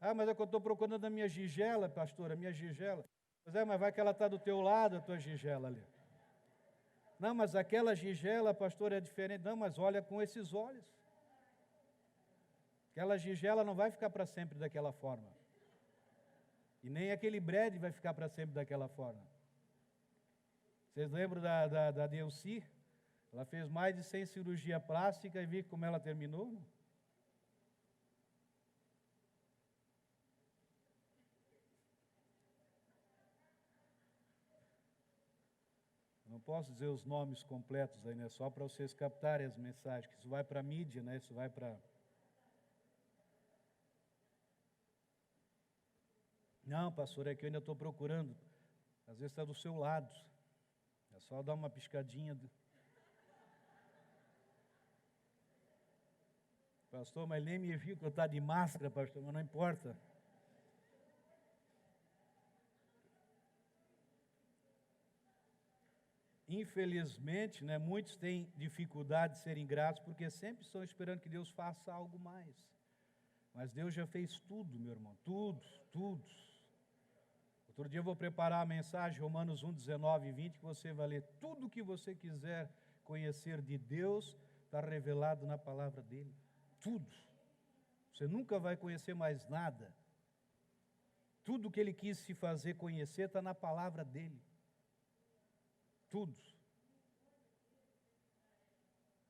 Mas é que eu estou procurando a minha Gigela, pastor, a minha Gigela. Pois é, mas vai que ela está do teu lado, a tua Gigela ali. Não, mas aquela Gigela, pastor, é diferente. Não, mas olha com esses olhos. Aquela Gigela não vai ficar para sempre daquela forma. E nem aquele Brad vai ficar para sempre daquela forma. Vocês lembram da Delci? Ela fez mais de 100 cirurgia plástica e viu como ela terminou? Não posso dizer os nomes completos aí, só para vocês captarem as mensagens, que isso vai para a mídia, isso vai para... Não, pastor, é que eu ainda estou procurando. Às vezes está do seu lado. É só dar uma piscadinha. Pastor, mas nem me viu que eu estou de máscara, pastor, mas não importa. Infelizmente, muitos têm dificuldade de serem gratos, porque sempre estão esperando que Deus faça algo mais. Mas Deus já fez tudo, meu irmão, tudo. Outro dia eu vou preparar a mensagem, Romanos 1, 19 e 20, que você vai ler. Tudo o que você quiser conhecer de Deus está revelado na palavra dEle. Tudo. Você nunca vai conhecer mais nada. Tudo que Ele quis se fazer conhecer está na palavra dEle. Tudo.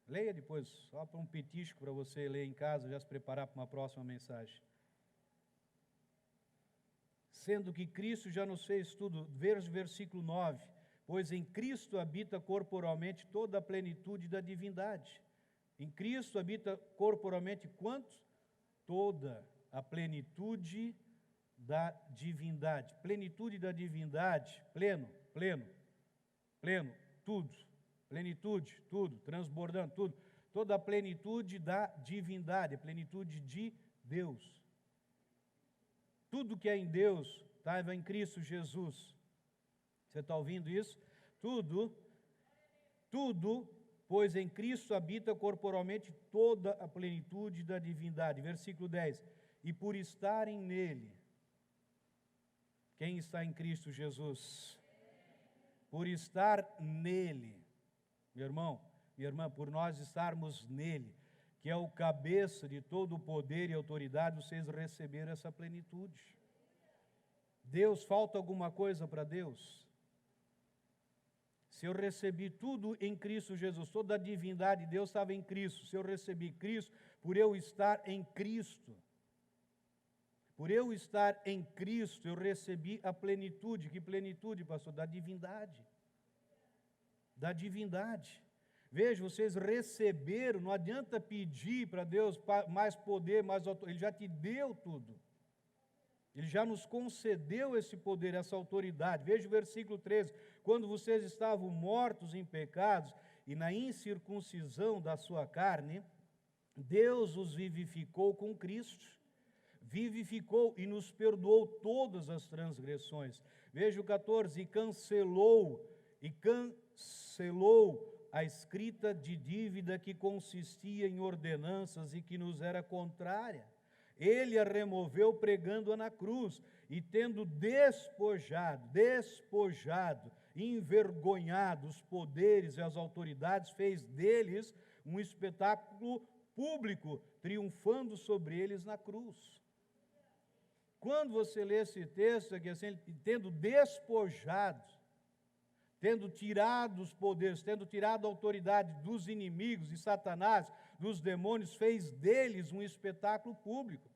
Leia depois, só para um petisco para você ler em casa, já se preparar para uma próxima mensagem. Sendo que Cristo já nos fez tudo, versículo 9, pois em Cristo habita corporalmente toda a plenitude da divindade. Em Cristo habita corporalmente quantos? Toda a plenitude da divindade. Plenitude da divindade, pleno, tudo. Plenitude, tudo, transbordando, tudo. Toda a plenitude da divindade, a plenitude de Deus. Tudo que é em Deus estava em Cristo Jesus. Você está ouvindo isso? Tudo, pois em Cristo habita corporalmente toda a plenitude da divindade. Versículo 10. E por estarem nele, quem está em Cristo Jesus? Por estar nele, meu irmão, minha irmã, por nós estarmos nele, que é o cabeça de todo o poder e autoridade, vocês receberam essa plenitude. Deus, falta alguma coisa para Deus? Se eu recebi tudo em Cristo Jesus, toda a divindade de Deus estava em Cristo. Se eu recebi Cristo, por eu estar em Cristo, por eu estar em Cristo, eu recebi a plenitude. Que plenitude, pastor? Da divindade. Da divindade. Veja, vocês receberam, não adianta pedir para Deus mais poder, mais autoridade, Ele já te deu tudo. Ele já nos concedeu esse poder, essa autoridade. Veja o versículo 13. Quando vocês estavam mortos em pecados e na incircuncisão da sua carne, Deus os vivificou com Cristo. Vivificou e nos perdoou todas as transgressões. Veja o 14. E cancelou a escrita de dívida que consistia em ordenanças e que nos era contrária. Ele a removeu pregando-a na cruz, e tendo despojado, envergonhado os poderes e as autoridades, fez deles um espetáculo público, triunfando sobre eles na cruz. Quando você lê esse texto aqui assim, tendo despojado, tendo tirado os poderes, tendo tirado a autoridade dos inimigos, de Satanás, dos demônios, fez deles um espetáculo público.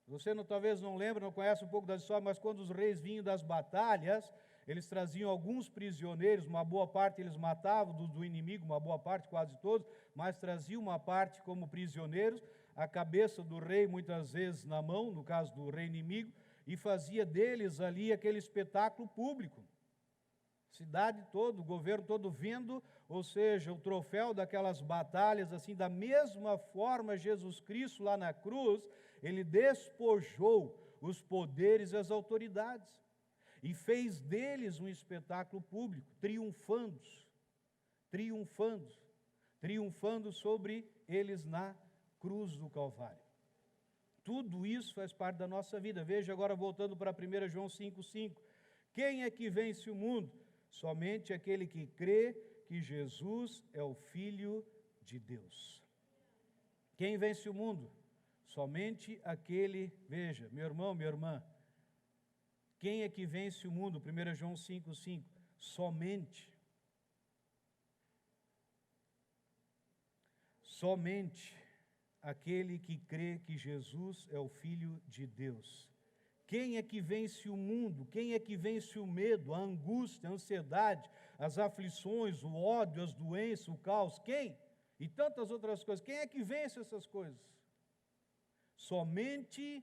Você talvez não lembra, não conhece um pouco da história, mas quando os reis vinham das batalhas, eles traziam alguns prisioneiros, uma boa parte eles matavam do inimigo, uma boa parte, quase todos, mas traziam uma parte como prisioneiros, a cabeça do rei muitas vezes na mão, no caso do rei inimigo, e fazia deles ali aquele espetáculo público. Cidade toda, o governo todo vendo, ou seja, o troféu daquelas batalhas, assim, da mesma forma, Jesus Cristo lá na cruz, Ele despojou os poderes e as autoridades, e fez deles um espetáculo público, triunfando sobre eles na cruz do Calvário. Tudo isso faz parte da nossa vida. Veja agora, voltando para 1 João 5,5. Quem é que vence o mundo? Somente aquele que crê que Jesus é o Filho de Deus. Quem vence o mundo? Somente aquele, veja, meu irmão, minha irmã, quem é que vence o mundo? 1 João 5,5. Somente aquele que crê que Jesus é o Filho de Deus. Quem é que vence o mundo? Quem é que vence o medo, a angústia, a ansiedade, as aflições, o ódio, as doenças, o caos? Quem? E tantas outras coisas. Quem é que vence essas coisas? Somente,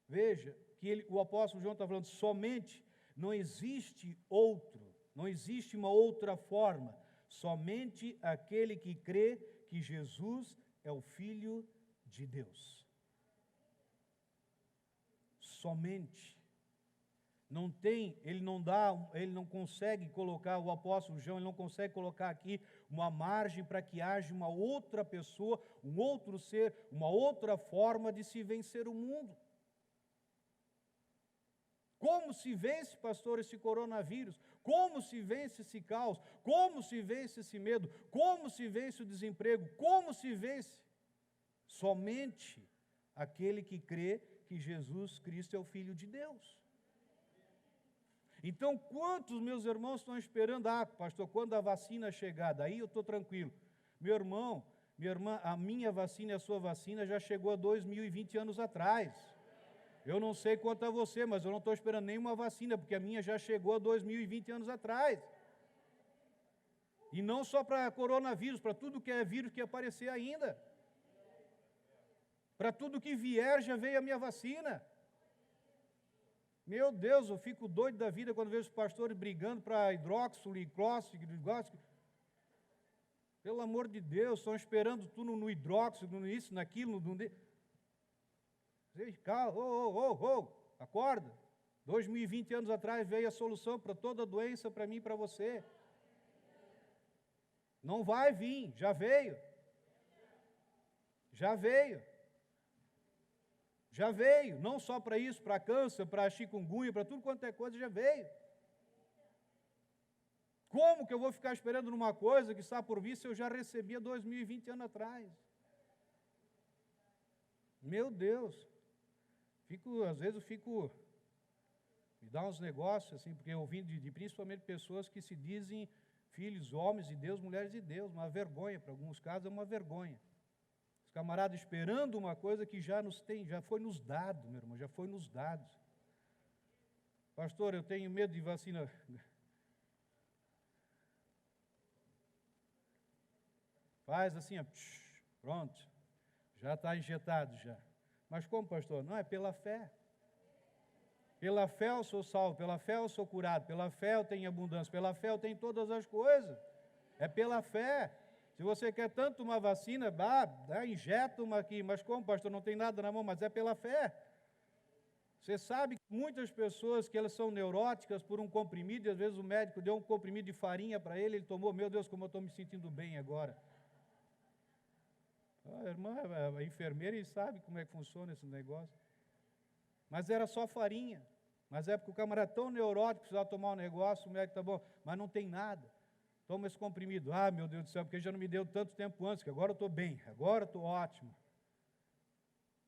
veja, que o apóstolo João está falando, somente, não existe outro, não existe uma outra forma, somente aquele que crê que Jesus é o Filho de Deus. Somente. Não tem, ele não consegue colocar, o apóstolo João, ele não consegue colocar aqui uma margem para que haja uma outra pessoa, um outro ser, uma outra forma de se vencer o mundo. Como se vence, pastor, esse coronavírus? Como se vence esse caos? Como se vence esse medo? Como se vence o desemprego? Como se vence? Somente aquele que crê que Jesus Cristo é o Filho de Deus. Então, quantos meus irmãos estão esperando? Ah, pastor, quando a vacina chegar, daí eu estou tranquilo. Meu irmão, minha irmã, a minha vacina e a sua vacina já chegou há 2020 anos atrás. Eu não sei quanto a você, mas eu não estou esperando nenhuma vacina, porque a minha já chegou há 2020 anos atrás. E não só para coronavírus, para tudo que é vírus que aparecer ainda. Para tudo que vier, já veio a minha vacina. Meu Deus, eu fico doido da vida quando vejo os pastores brigando para hidróxido, hidróxido. Pelo amor de Deus, estão esperando tudo no hidróxido, nisso, naquilo, no... Calma, acorda. 2020 anos atrás veio a solução para toda doença, para mim e para você. Não vai vir, já veio. Já veio. Já veio, não só para isso, para câncer, para chikungunya, para tudo quanto é coisa, já veio. Como que eu vou ficar esperando numa coisa que está por vir se eu já recebi há 2020 anos atrás? Meu Deus. Às vezes eu fico, me dá uns negócios assim, porque eu ouvi de principalmente pessoas que se dizem filhos, homens de Deus, mulheres de Deus, uma vergonha, para alguns casos é uma vergonha. Os camaradas esperando uma coisa que já foi nos dado, meu irmão, já foi nos dado. Pastor, eu tenho medo de vacina. Faz assim, ó, pronto, já está injetado já. Mas como, pastor? Não, é pela fé. Pela fé eu sou salvo, pela fé eu sou curado, pela fé eu tenho abundância, pela fé eu tenho todas as coisas. É pela fé. Se você quer tanto uma vacina, injeta uma aqui. Mas como, pastor? Não tem nada na mão, mas é pela fé. Você sabe que muitas pessoas que elas são neuróticas por um comprimido, e às vezes o médico deu um comprimido de farinha para ele tomou, meu Deus, como eu estou me sentindo bem agora. A irmã, a enfermeira, e sabe como é que funciona esse negócio. Mas era só farinha. Mas é porque o camarada é tão neurótico, precisava tomar um negócio, o médico tá bom, mas não tem nada. Toma esse comprimido. Ah, meu Deus do céu, porque já não me deu tanto tempo antes, que agora eu estou bem, agora eu estou ótimo.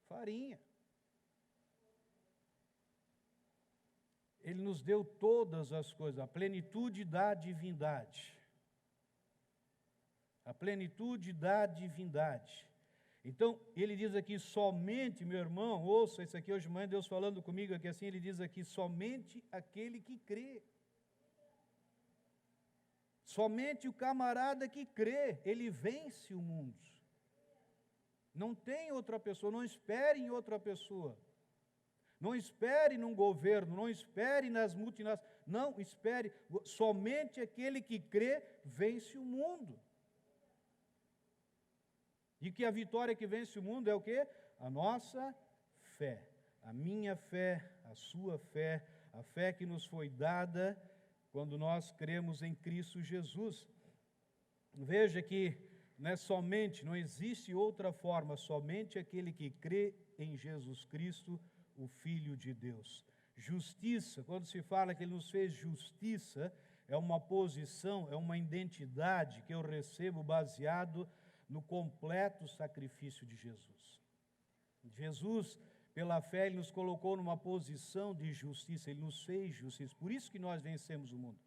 Farinha. Ele nos deu todas as coisas, a plenitude da divindade. A plenitude da divindade. Então, ele diz aqui, somente, meu irmão, ouça isso aqui hoje de manhã, Deus falando comigo aqui assim, ele diz aqui, somente aquele que crê. Somente o camarada que crê, ele vence o mundo. Não tem outra pessoa, não espere em outra pessoa. Não espere num governo, não espere nas multinacionais, não espere, somente aquele que crê vence o mundo. E que a vitória que vence o mundo é o quê? A nossa fé. A minha fé, a sua fé, a fé que nos foi dada quando nós cremos em Cristo Jesus. Veja que não é somente, não existe outra forma, somente aquele que crê em Jesus Cristo, o Filho de Deus. Justiça, quando se fala que Ele nos fez justiça, é uma posição, é uma identidade que eu recebo baseado no completo sacrifício de Jesus. Jesus, pela fé, Ele nos colocou numa posição de justiça, Ele nos fez justiça. Por isso que nós vencemos o mundo.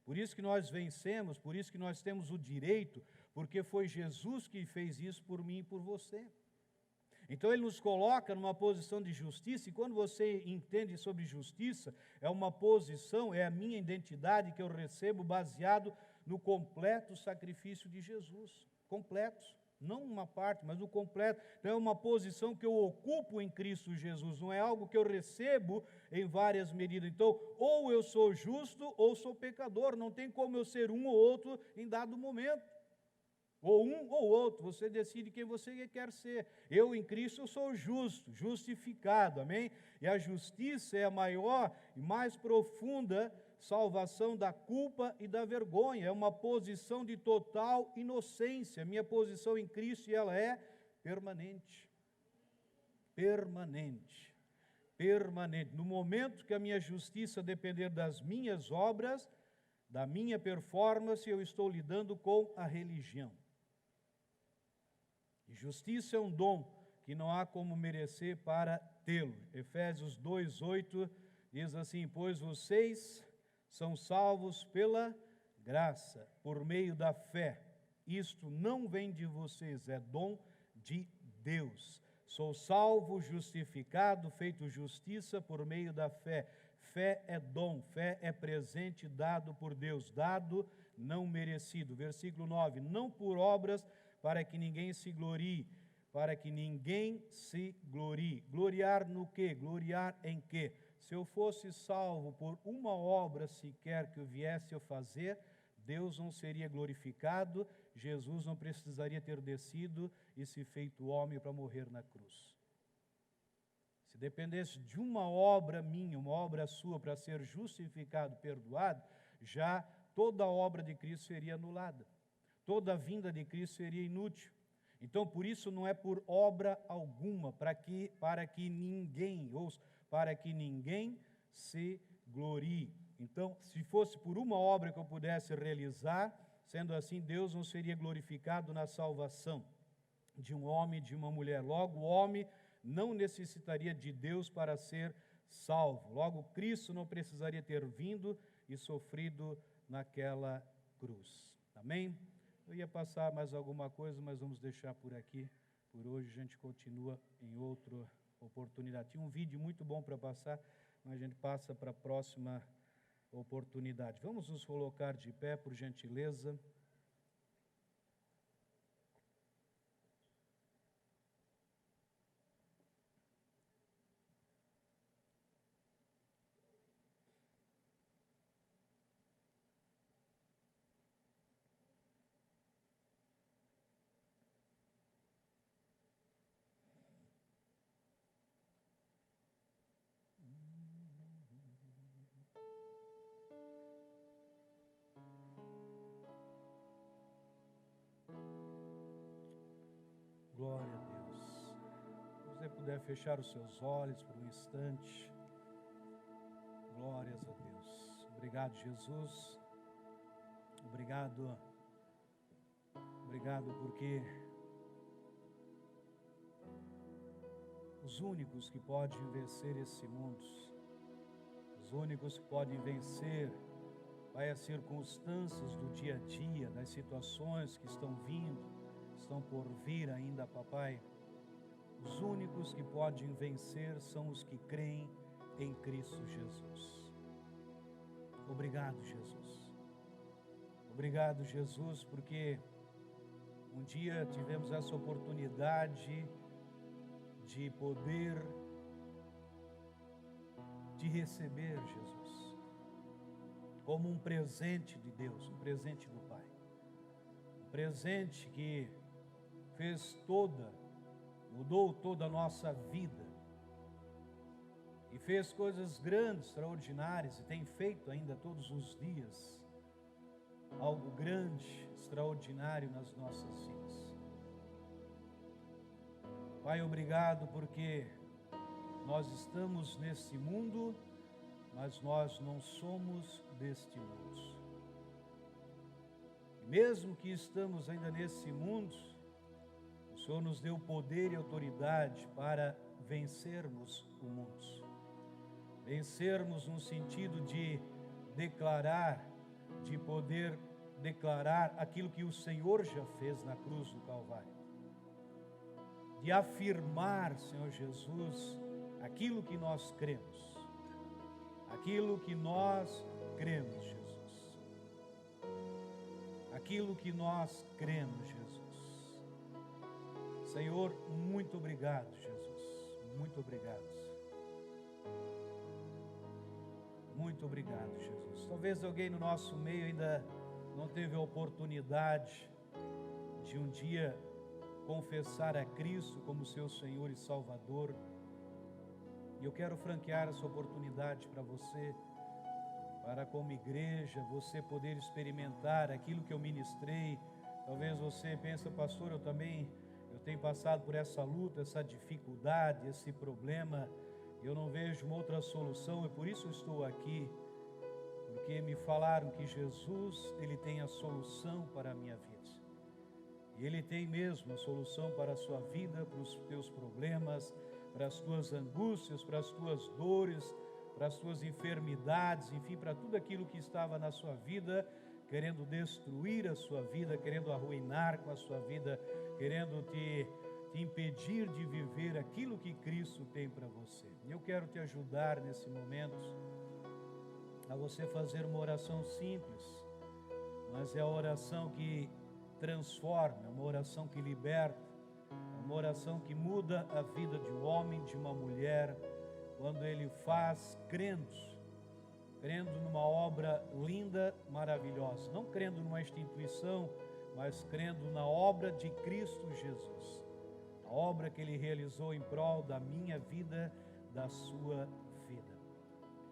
Por isso que nós vencemos, por isso que nós temos o direito, porque foi Jesus que fez isso por mim e por você. Então Ele nos coloca numa posição de justiça, e quando você entende sobre justiça, é uma posição, é a minha identidade que eu recebo baseado no completo sacrifício de Jesus. Completos, não uma parte, mas o completo. Então é uma posição que eu ocupo em Cristo Jesus, não é algo que eu recebo em várias medidas. Então, ou eu sou justo ou sou pecador, não tem como eu ser um ou outro em dado momento. Ou um ou outro, você decide quem você quer ser. Eu em Cristo eu sou justo, justificado, amém? E a justiça é a maior e mais profunda salvação da culpa e da vergonha, é uma posição de total inocência. Minha posição em Cristo, ela é permanente. Permanente. Permanente. No momento que a minha justiça depender das minhas obras, da minha performance, eu estou lidando com a religião. E justiça é um dom que não há como merecer para tê-lo. Efésios 2:8 diz assim: pois vocês São salvos pela graça, por meio da fé. Isto não vem de vocês, é dom de Deus. Sou salvo, justificado, feito justiça por meio da fé. Fé é dom, fé é presente dado por Deus, dado, não merecido. Versículo 9, não por obras, para que ninguém se glorie, para que ninguém se glorie. Gloriar no quê? Gloriar em quê? Se eu fosse salvo por uma obra sequer que eu viesse a fazer, Deus não seria glorificado, Jesus não precisaria ter descido e se feito homem para morrer na cruz. Se dependesse de uma obra minha, uma obra sua, para ser justificado, perdoado, já toda a obra de Cristo seria anulada. Toda a vinda de Cristo seria inútil. Então, por isso, não é por obra alguma, para que ninguém se glorie. Então, se fosse por uma obra que eu pudesse realizar, sendo assim, Deus não seria glorificado na salvação de um homem e de uma mulher. Logo, o homem não necessitaria de Deus para ser salvo. Logo, Cristo não precisaria ter vindo e sofrido naquela cruz. Amém? Eu ia passar mais alguma coisa, mas vamos deixar por aqui. Por hoje a gente continua em outra oportunidade. Tinha um vídeo muito bom para passar, mas a gente passa para a próxima oportunidade. Vamos nos colocar de pé, por gentileza. Glória a Deus. Se você puder fechar os seus olhos por um instante. Glórias a Deus. Obrigado, Jesus. Obrigado porque os únicos que podem vencer esse mundo, os únicos que podem vencer as circunstâncias do dia a dia, das situações que estão vindo, estão por vir ainda, papai. Os únicos que podem vencer são os que creem em Cristo Jesus. Obrigado, Jesus. Obrigado, Jesus, porque um dia tivemos essa oportunidade de poder te receber, Jesus, como um presente de Deus, um presente do Pai. Um presente que mudou toda a nossa vida e fez coisas grandes, extraordinárias, e tem feito ainda todos os dias algo grande, extraordinário nas nossas vidas. Pai, obrigado porque nós estamos nesse mundo, mas nós não somos deste mundo. E mesmo que estamos ainda nesse mundo, o Senhor nos deu poder e autoridade para vencermos o mundo. Vencermos no sentido de declarar, de poder declarar aquilo que o Senhor já fez na cruz do Calvário. De afirmar, Senhor Jesus, aquilo que nós cremos. Aquilo que nós cremos, Jesus. Aquilo que nós cremos, Jesus. Senhor, muito obrigado, Jesus. Muito obrigado. Muito obrigado, Jesus. Talvez alguém no nosso meio ainda não teve a oportunidade de um dia confessar a Cristo como seu Senhor e Salvador. E eu quero franquear essa oportunidade para você, para como igreja, você poder experimentar aquilo que eu ministrei. Talvez você pense, pastor, eu tenho passado por essa luta, essa dificuldade, esse problema. Eu não vejo uma outra solução e por isso estou aqui, porque me falaram que Jesus, Ele tem a solução para a minha vida. E Ele tem mesmo a solução para a sua vida, para os teus problemas, para as tuas angústias, para as tuas dores, para as suas enfermidades, enfim, para tudo aquilo que estava na sua vida, querendo destruir a sua vida, querendo arruinar com a sua vida, querendo te impedir de viver aquilo que Cristo tem para você. Eu quero te ajudar nesse momento a você fazer uma oração simples, mas é a oração que transforma, é uma oração que liberta, é uma oração que muda a vida de um homem, de uma mulher, quando ele faz crendo numa obra linda, maravilhosa, não crendo numa instituição, mas crendo na obra de Cristo Jesus, a obra que Ele realizou em prol da minha vida, da sua vida.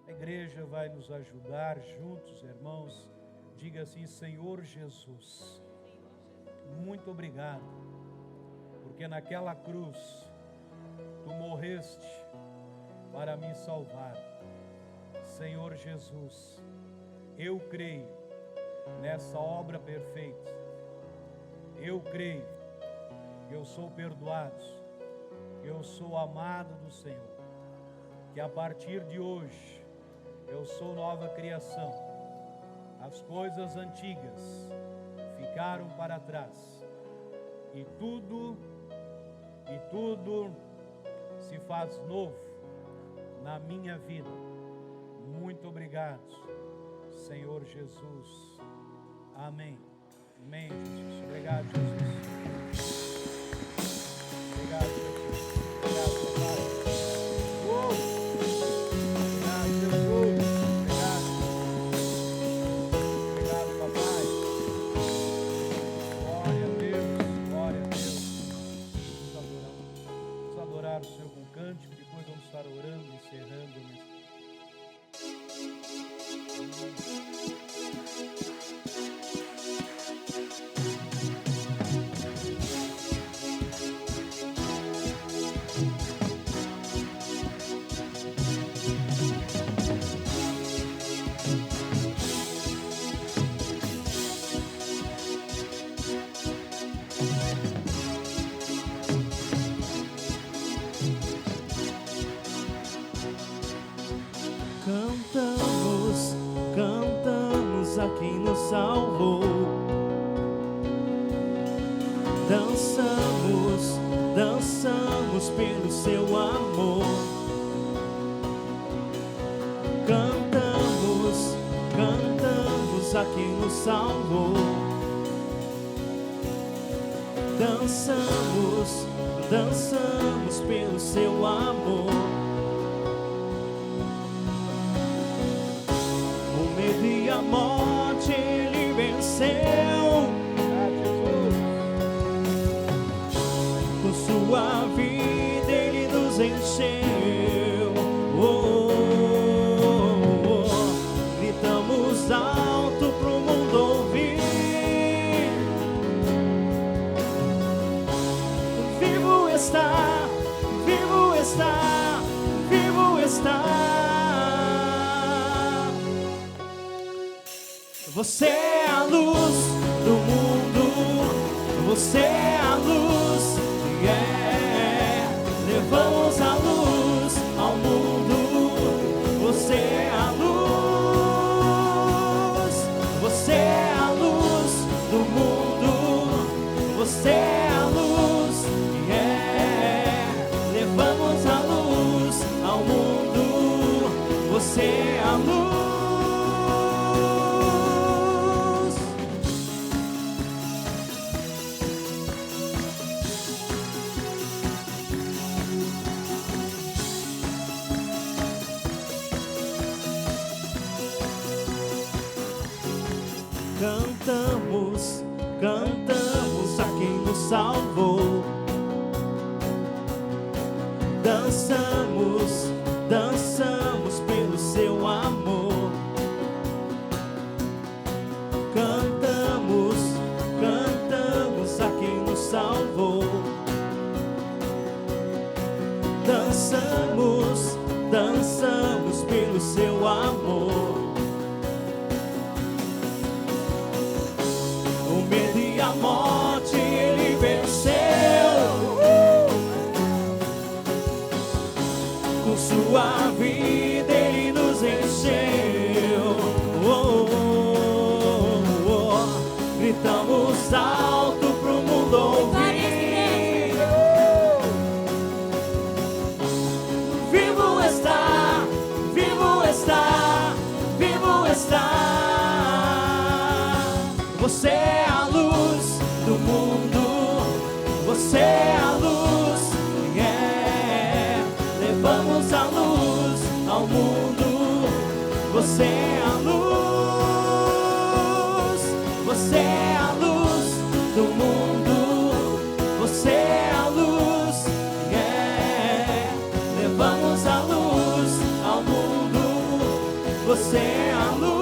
A igreja vai nos ajudar juntos, irmãos. Diga assim: Senhor Jesus, muito obrigado, porque naquela cruz Tu morreste para me salvar. Senhor Jesus, eu creio nessa obra perfeita. Eu creio que eu sou perdoado, que eu sou amado do Senhor, que a partir de hoje eu sou nova criação. As coisas antigas ficaram para trás e tudo se faz novo na minha vida. Muito obrigado, Senhor Jesus. Amém. Amém, Jesus. Obrigado, Jesus. Obrigado, Jesus. Obrigado, Papai. Obrigado, Jesus. Obrigado, Papai. Glória a Deus, glória a Deus. Vamos adorar o Senhor com cântico, depois vamos estar orando, encerrando nesse. Cantamos a quem nos salvou. Dançamos pelo seu amor. Cantamos a quem nos salvou. Dançamos pelo seu amor. E a morte Ele venceu. Com sua vida Ele nos encheu. Gritamos alto pro mundo ouvir. Vivo está, vivo está, vivo está. Você é a luz do mundo, você é a luz, levamos a luz ao mundo. Você é a luz do mundo, você é a luz, levamos a luz ao mundo. Você é a luz. Cantamos a quem nos salvou. Dançamos pelo seu amor. Cantamos a quem nos salvou. Dançamos pelo seu amor. O medo e a morte Ele venceu. Com sua vida Ele nos Você é a luz, você é a luz do mundo, você é a luz, levamos a luz ao mundo, você é a luz.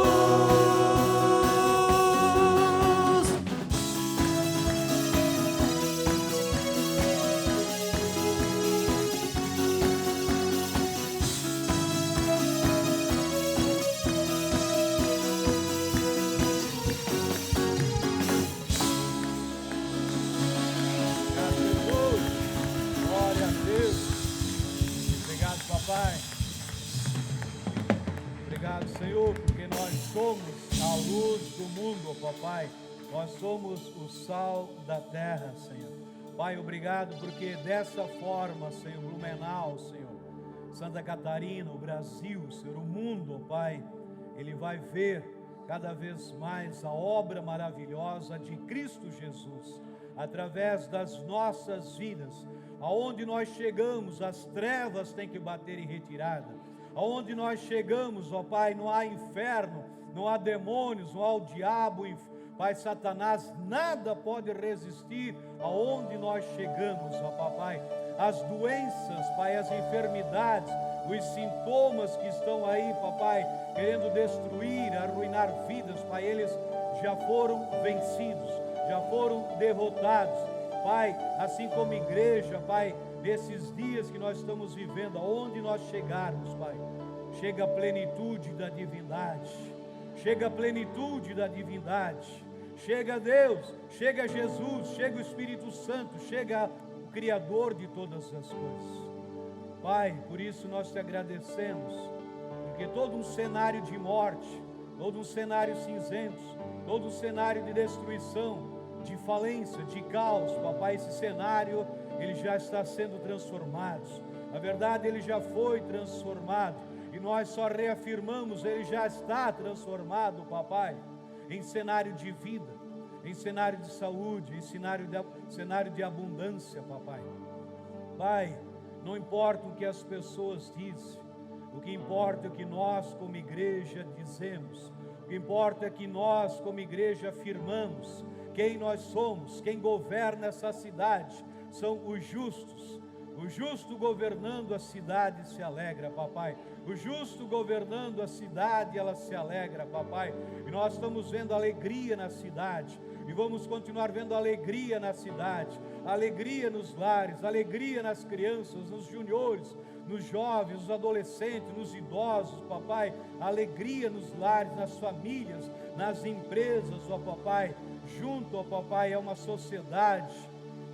Glória a Deus. Obrigado, papai. Obrigado, Senhor, porque nós somos a luz do mundo, ó papai. Nós somos o sal da terra, Senhor. Pai, obrigado porque dessa forma, Senhor, Blumenau, Senhor, Santa Catarina, o Brasil, Senhor, o mundo, ó Pai, ele vai ver cada vez mais a obra maravilhosa de Cristo Jesus, através das nossas vidas. Aonde nós chegamos, as trevas têm que bater em retirada. Aonde nós chegamos, ó Pai, não há inferno, não há demônios, não há o diabo, Pai, Satanás, nada pode resistir aonde nós chegamos, ó Papai. As doenças, Pai, as enfermidades, os sintomas que estão aí, Papai, querendo destruir, arruinar vidas, Pai, eles já foram vencidos, já foram derrotados. Pai, assim como igreja, Pai, nesses dias que nós estamos vivendo, aonde nós chegarmos, Pai, chega a plenitude da divindade, chega a plenitude da divindade, chega Deus, chega Jesus, chega o Espírito Santo, chega o Criador de todas as coisas. Pai, por isso nós te agradecemos, porque todo um cenário de morte, todo um cenário cinzento, todo um cenário de destruição, de falência, de caos, papai, esse cenário, ele já está sendo transformado. Na verdade, ele já foi transformado, e nós só reafirmamos, ele já está transformado, papai, em cenário de vida, em cenário de saúde, em cenário de abundância, papai. Pai, não importa o que as pessoas dizem, o que importa é o que nós como igreja dizemos, o que importa é que nós como igreja afirmamos quem nós somos. Quem governa essa cidade são os justos. O justo governando a cidade se alegra, papai. O justo governando a cidade, ela se alegra, papai. E nós estamos vendo alegria na cidade, e vamos continuar vendo alegria na cidade, alegria nos lares, alegria nas crianças, nos juniores, nos jovens, nos adolescentes, nos idosos, papai, alegria nos lares, nas famílias, nas empresas, ó papai. Junto, ó papai, é uma sociedade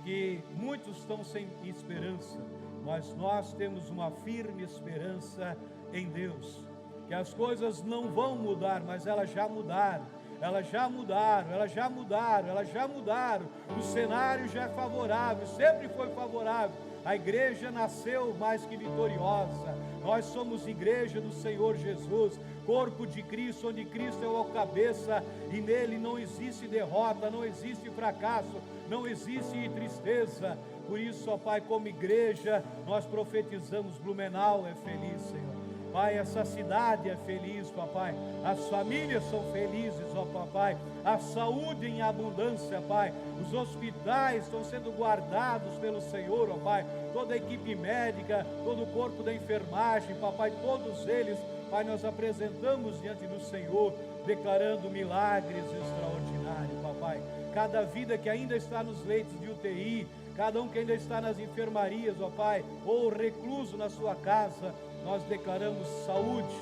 que muitos estão sem esperança, mas nós temos uma firme esperança em Deus, que as coisas não vão mudar, mas elas já mudaram, elas já mudaram, elas já mudaram, elas já mudaram. O cenário já é favorável, sempre foi favorável. A igreja nasceu mais que vitoriosa. Nós somos igreja do Senhor Jesus, corpo de Cristo, onde Cristo é o cabeça, e nele não existe derrota, não existe fracasso, não existe tristeza. Por isso, ó Pai, como igreja, nós profetizamos: Blumenau é feliz, Senhor. Pai, essa cidade é feliz, papai. As famílias são felizes, ó papai. A saúde em abundância, Pai. Os hospitais estão sendo guardados pelo Senhor, ó Pai. Toda a equipe médica, todo o corpo da enfermagem, papai, todos eles, Pai, nós apresentamos diante do Senhor, declarando milagres extraordinários, papai. Cada vida que ainda está nos leitos de UTI, cada um que ainda está nas enfermarias, ó Pai, ou recluso na sua casa, nós declaramos saúde.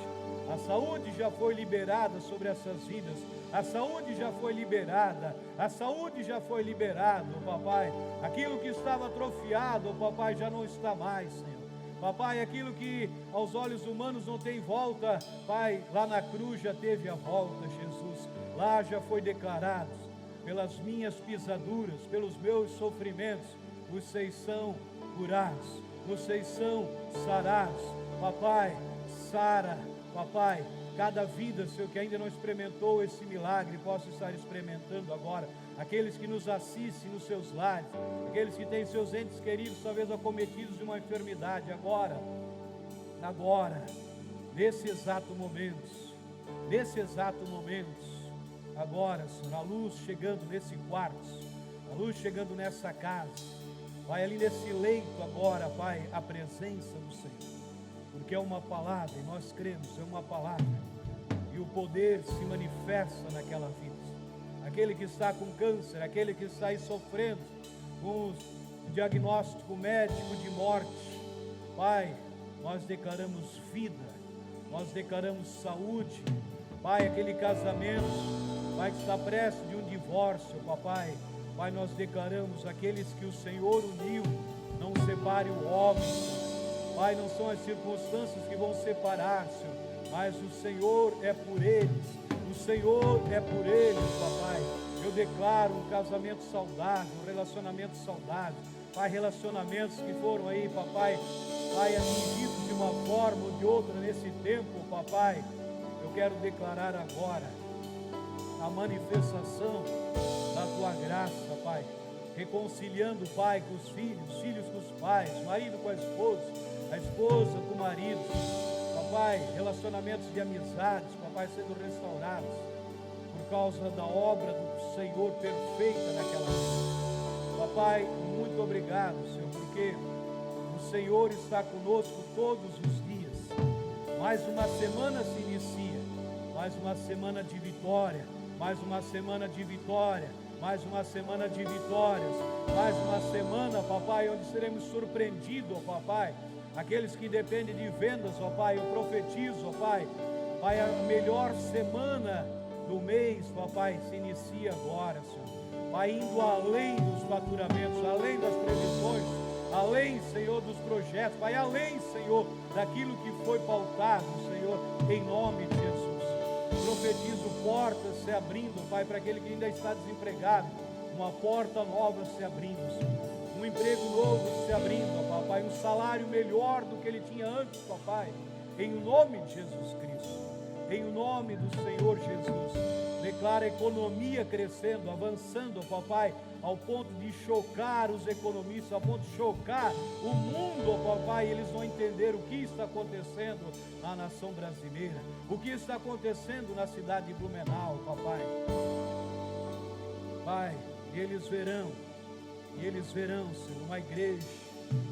A saúde já foi liberada sobre essas vidas. A saúde já foi liberada. A saúde já foi liberada, ó papai. Aquilo que estava atrofiado, ó papai, já não está mais, Senhor. Papai, aquilo que aos olhos humanos não tem volta, Pai, lá na cruz já teve a volta, Jesus. Lá já foi declarado: pelas minhas pisaduras, pelos meus sofrimentos, vocês são curados, vocês são sarados. Papai, sara, papai, cada vida, Senhor, que ainda não experimentou esse milagre, possa estar experimentando agora. Aqueles que nos assistem nos seus lares, aqueles que têm seus entes queridos, talvez acometidos de uma enfermidade, agora, nesse exato momento, nesse exato momento, agora, Senhor, a luz chegando nesse quarto, a luz chegando nessa casa, Pai, ali nesse leito agora, Pai, a presença do Senhor, porque é uma palavra, e nós cremos, é uma palavra, e o poder se manifesta naquela vida. Aquele que está com câncer, aquele que está aí sofrendo com o diagnóstico médico de morte, Pai, nós declaramos vida, nós declaramos saúde, Pai, aquele casamento, Pai, que está prestes de um divórcio, papai, Pai, nós declaramos aqueles que o Senhor uniu, não separe o homem, Pai, não são as circunstâncias que vão separar, Senhor, mas o Senhor é por eles, o Senhor é por eles, papai. Eu declaro um casamento saudável, um relacionamento saudável, Pai, relacionamentos que foram aí, papai, Pai, atingidos de uma forma ou de outra nesse tempo, papai. Eu quero declarar agora a manifestação da tua graça, Pai, reconciliando o pai com os filhos com os pais, marido com a esposa com o marido, papai, relacionamentos de amizades, papai, sendo restaurados por causa da obra do Senhor perfeita naquela vida. Papai, muito obrigado, Senhor, porque o Senhor está conosco todos os dias. Mais uma semana se inicia, mais uma semana de vitória, mais uma semana de vitória, mais uma semana de vitórias, mais uma semana, papai, onde seremos surpreendidos, ó papai, aqueles que dependem de vendas, ó pai, eu profetizo, ó pai, Pai, a melhor semana do mês, papai, se inicia agora, Senhor, Pai, indo além dos faturamentos, além das previsões, além, Senhor, dos projetos, Pai, além, Senhor, daquilo que foi pautado, Senhor, em nome de Jesus. Profetizo portas se abrindo, Pai, para aquele que ainda está desempregado, uma porta nova se abrindo, Senhor. Um emprego novo se abrindo, papai, um salário melhor do que ele tinha antes, papai, em nome de Jesus Cristo, em nome do Senhor Jesus. Declara a economia crescendo, avançando, papai, ao ponto de chocar os economistas, ao ponto de chocar o mundo, papai. Eles vão entender o que está acontecendo na nação brasileira, o que está acontecendo na cidade de Blumenau, papai. Pai, e eles verão, Senhor, uma igreja,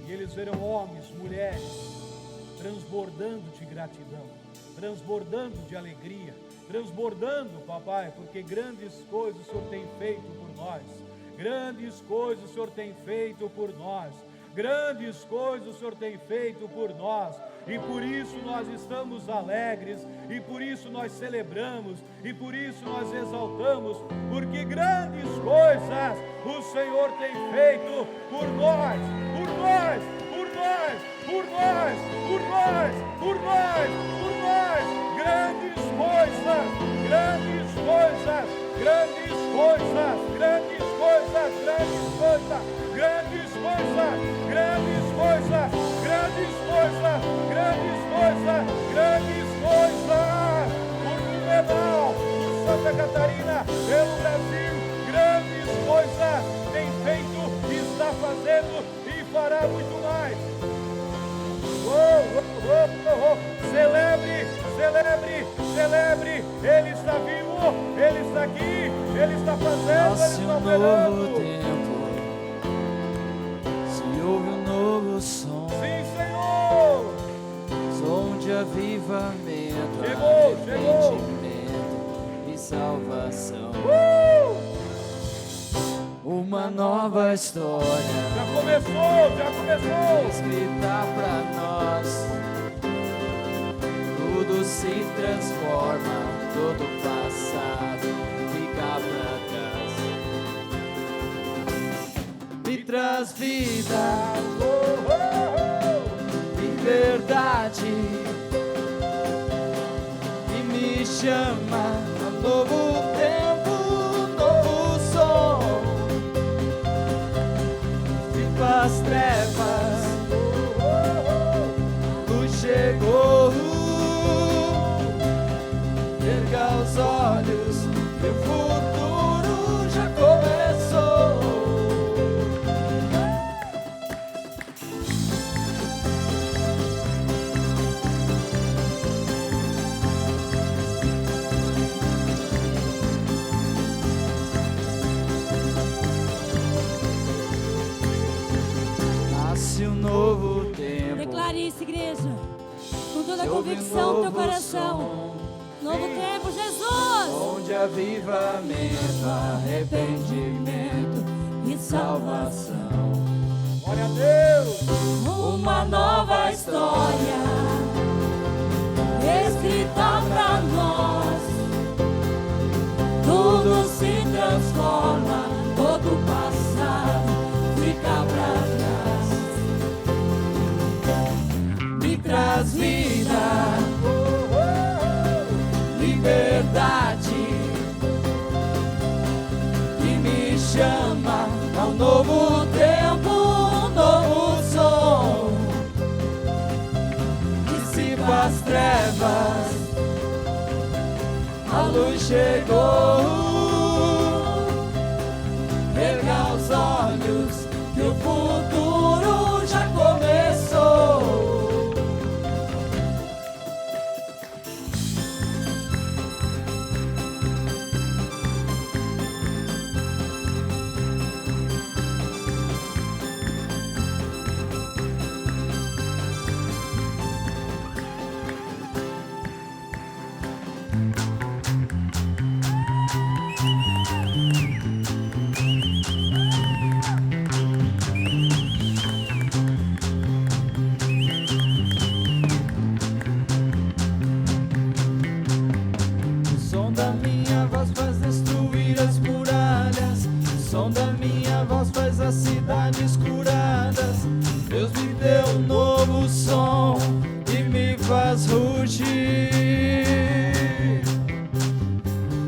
e eles verão homens, mulheres, transbordando de gratidão, transbordando de alegria, transbordando, papai, porque grandes coisas o Senhor tem feito por nós, grandes coisas o Senhor tem feito por nós, grandes coisas o Senhor tem feito por nós, e por isso nós estamos alegres, e por isso nós celebramos, e por isso nós exaltamos, porque grandes coisas o Senhor tem feito por nós, por nós, por nós, por nós, por nós, por nós, por nós, grandes coisas, grandes coisas, grandes coisas, grandes coisas, grandes coisas, grandes coisas, grandes coisas, grandes coisas, grandes coisas, grandes coisas, por Blumenau, por Santa Catarina, pelo Brasil, grandes coisas tem feito, está fazendo e fará muito mais. Celebre, celebre, celebre, Ele está vivo, Ele está aqui, Ele está fazendo, Ele está operando. Se ouve um novo som, Sim, Senhor, som de avivamento, chegou. arrependimento e salvação. Uma nova história Já começou. escrita pra nós. Tudo se transforma, todo o passado fica pra trás. Me traz vida, liberdade, e me chama a novo tempo, novo som. As trevas, luz chegou, erga os olhos, que o futuro já começou. declare isso, igreja. Com toda a Se houve convicção do teu novo coração. som, Novo tempo, Jesus. onde avivamento, arrependimento e salvação. Glória a Deus. Uma nova história escrita pra nós. Tudo se transforma, todo o passado fica pra trás. Me traz vida, liberdade, que me chama a um novo tempo, um novo som. Dissipa as trevas, a luz chegou. Erga os olhos, que o futuro já começou. O som da minha voz faz destruir as muralhas. O som da minha voz faz as cidades curadas. Deus me deu um novo som e me faz rugir.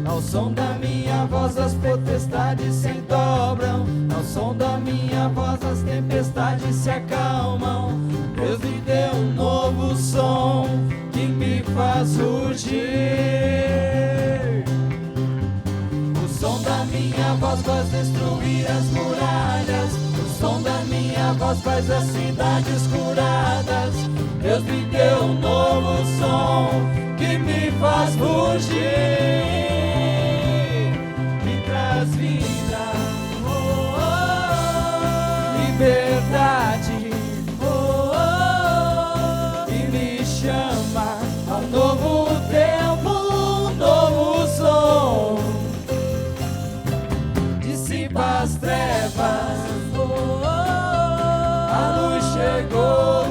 Ao som da minha voz as potestades se dobram. Ao som da minha voz as tempestades se acalmam. Deus me deu um novo som que me faz rugir. O som da minha voz faz destruir as muralhas. O som da minha voz faz as cidades curadas. Deus me deu um novo som que me faz rugir. Me traz vida, liberdade, e me chama a um novo tempo, um novo som. Dissipa as trevas, a luz chegou.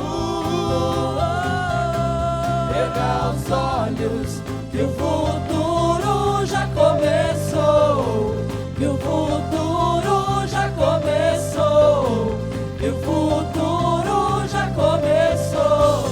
Erga os olhos, que o futuro já começou. Que o futuro já começou. Que o futuro já começou.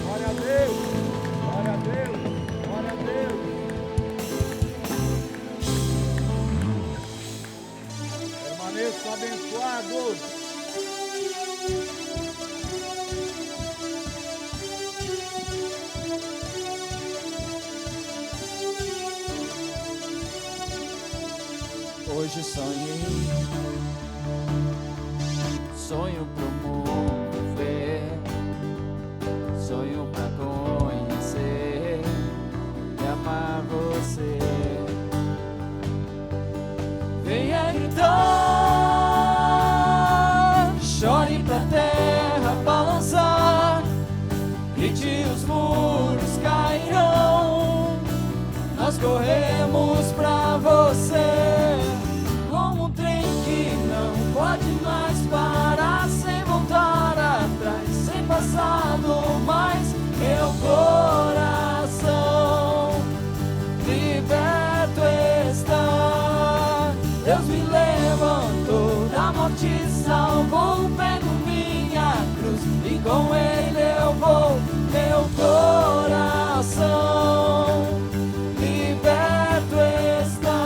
Glória a Deus. Glória a Deus. Glória a Deus. Permaneçam abençoados. Hoje sonhei, sonho pro mundo ver, sonho pra conhecer e amar você. Venha gritar, chore pra terra balançar, grite os muros cairão. Nós corremos pra você, como um trem que não pode mais parar, sem voltar atrás, sem passado mais. Meu coração liberto está. Deus me levantou da morte e salvou. Pego minha cruz e com ele eu vou. Meu coração liberto está.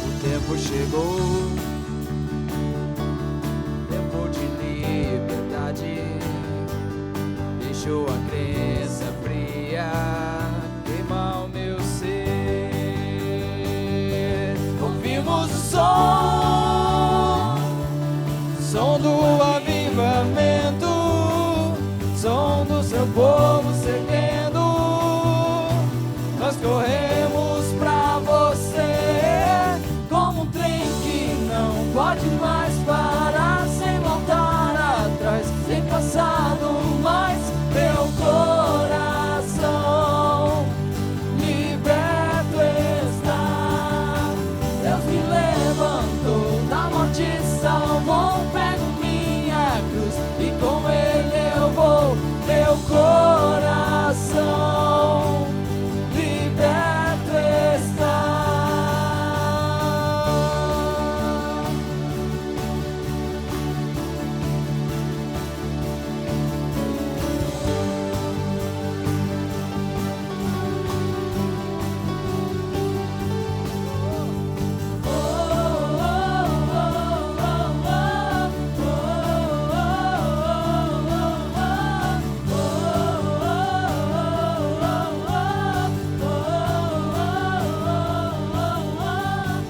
O tempo chegou, tempo de liberdade, deixou a crença fria queimar o meu ser. Ouvimos o som do avivamento, som do seu povo cedendo. Nós corremos pra você como um trem que não pode mais parar, sem voltar atrás, sem passado mais. Meu coração liberto está. Deus me levantou da morte e salvou. Pego minha cruz e com ele eu vou. Meu coração liberto está.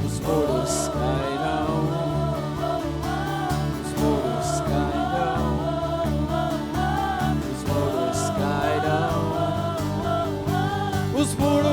Os muros cairão, os muros cairão, os muros cairão, os muros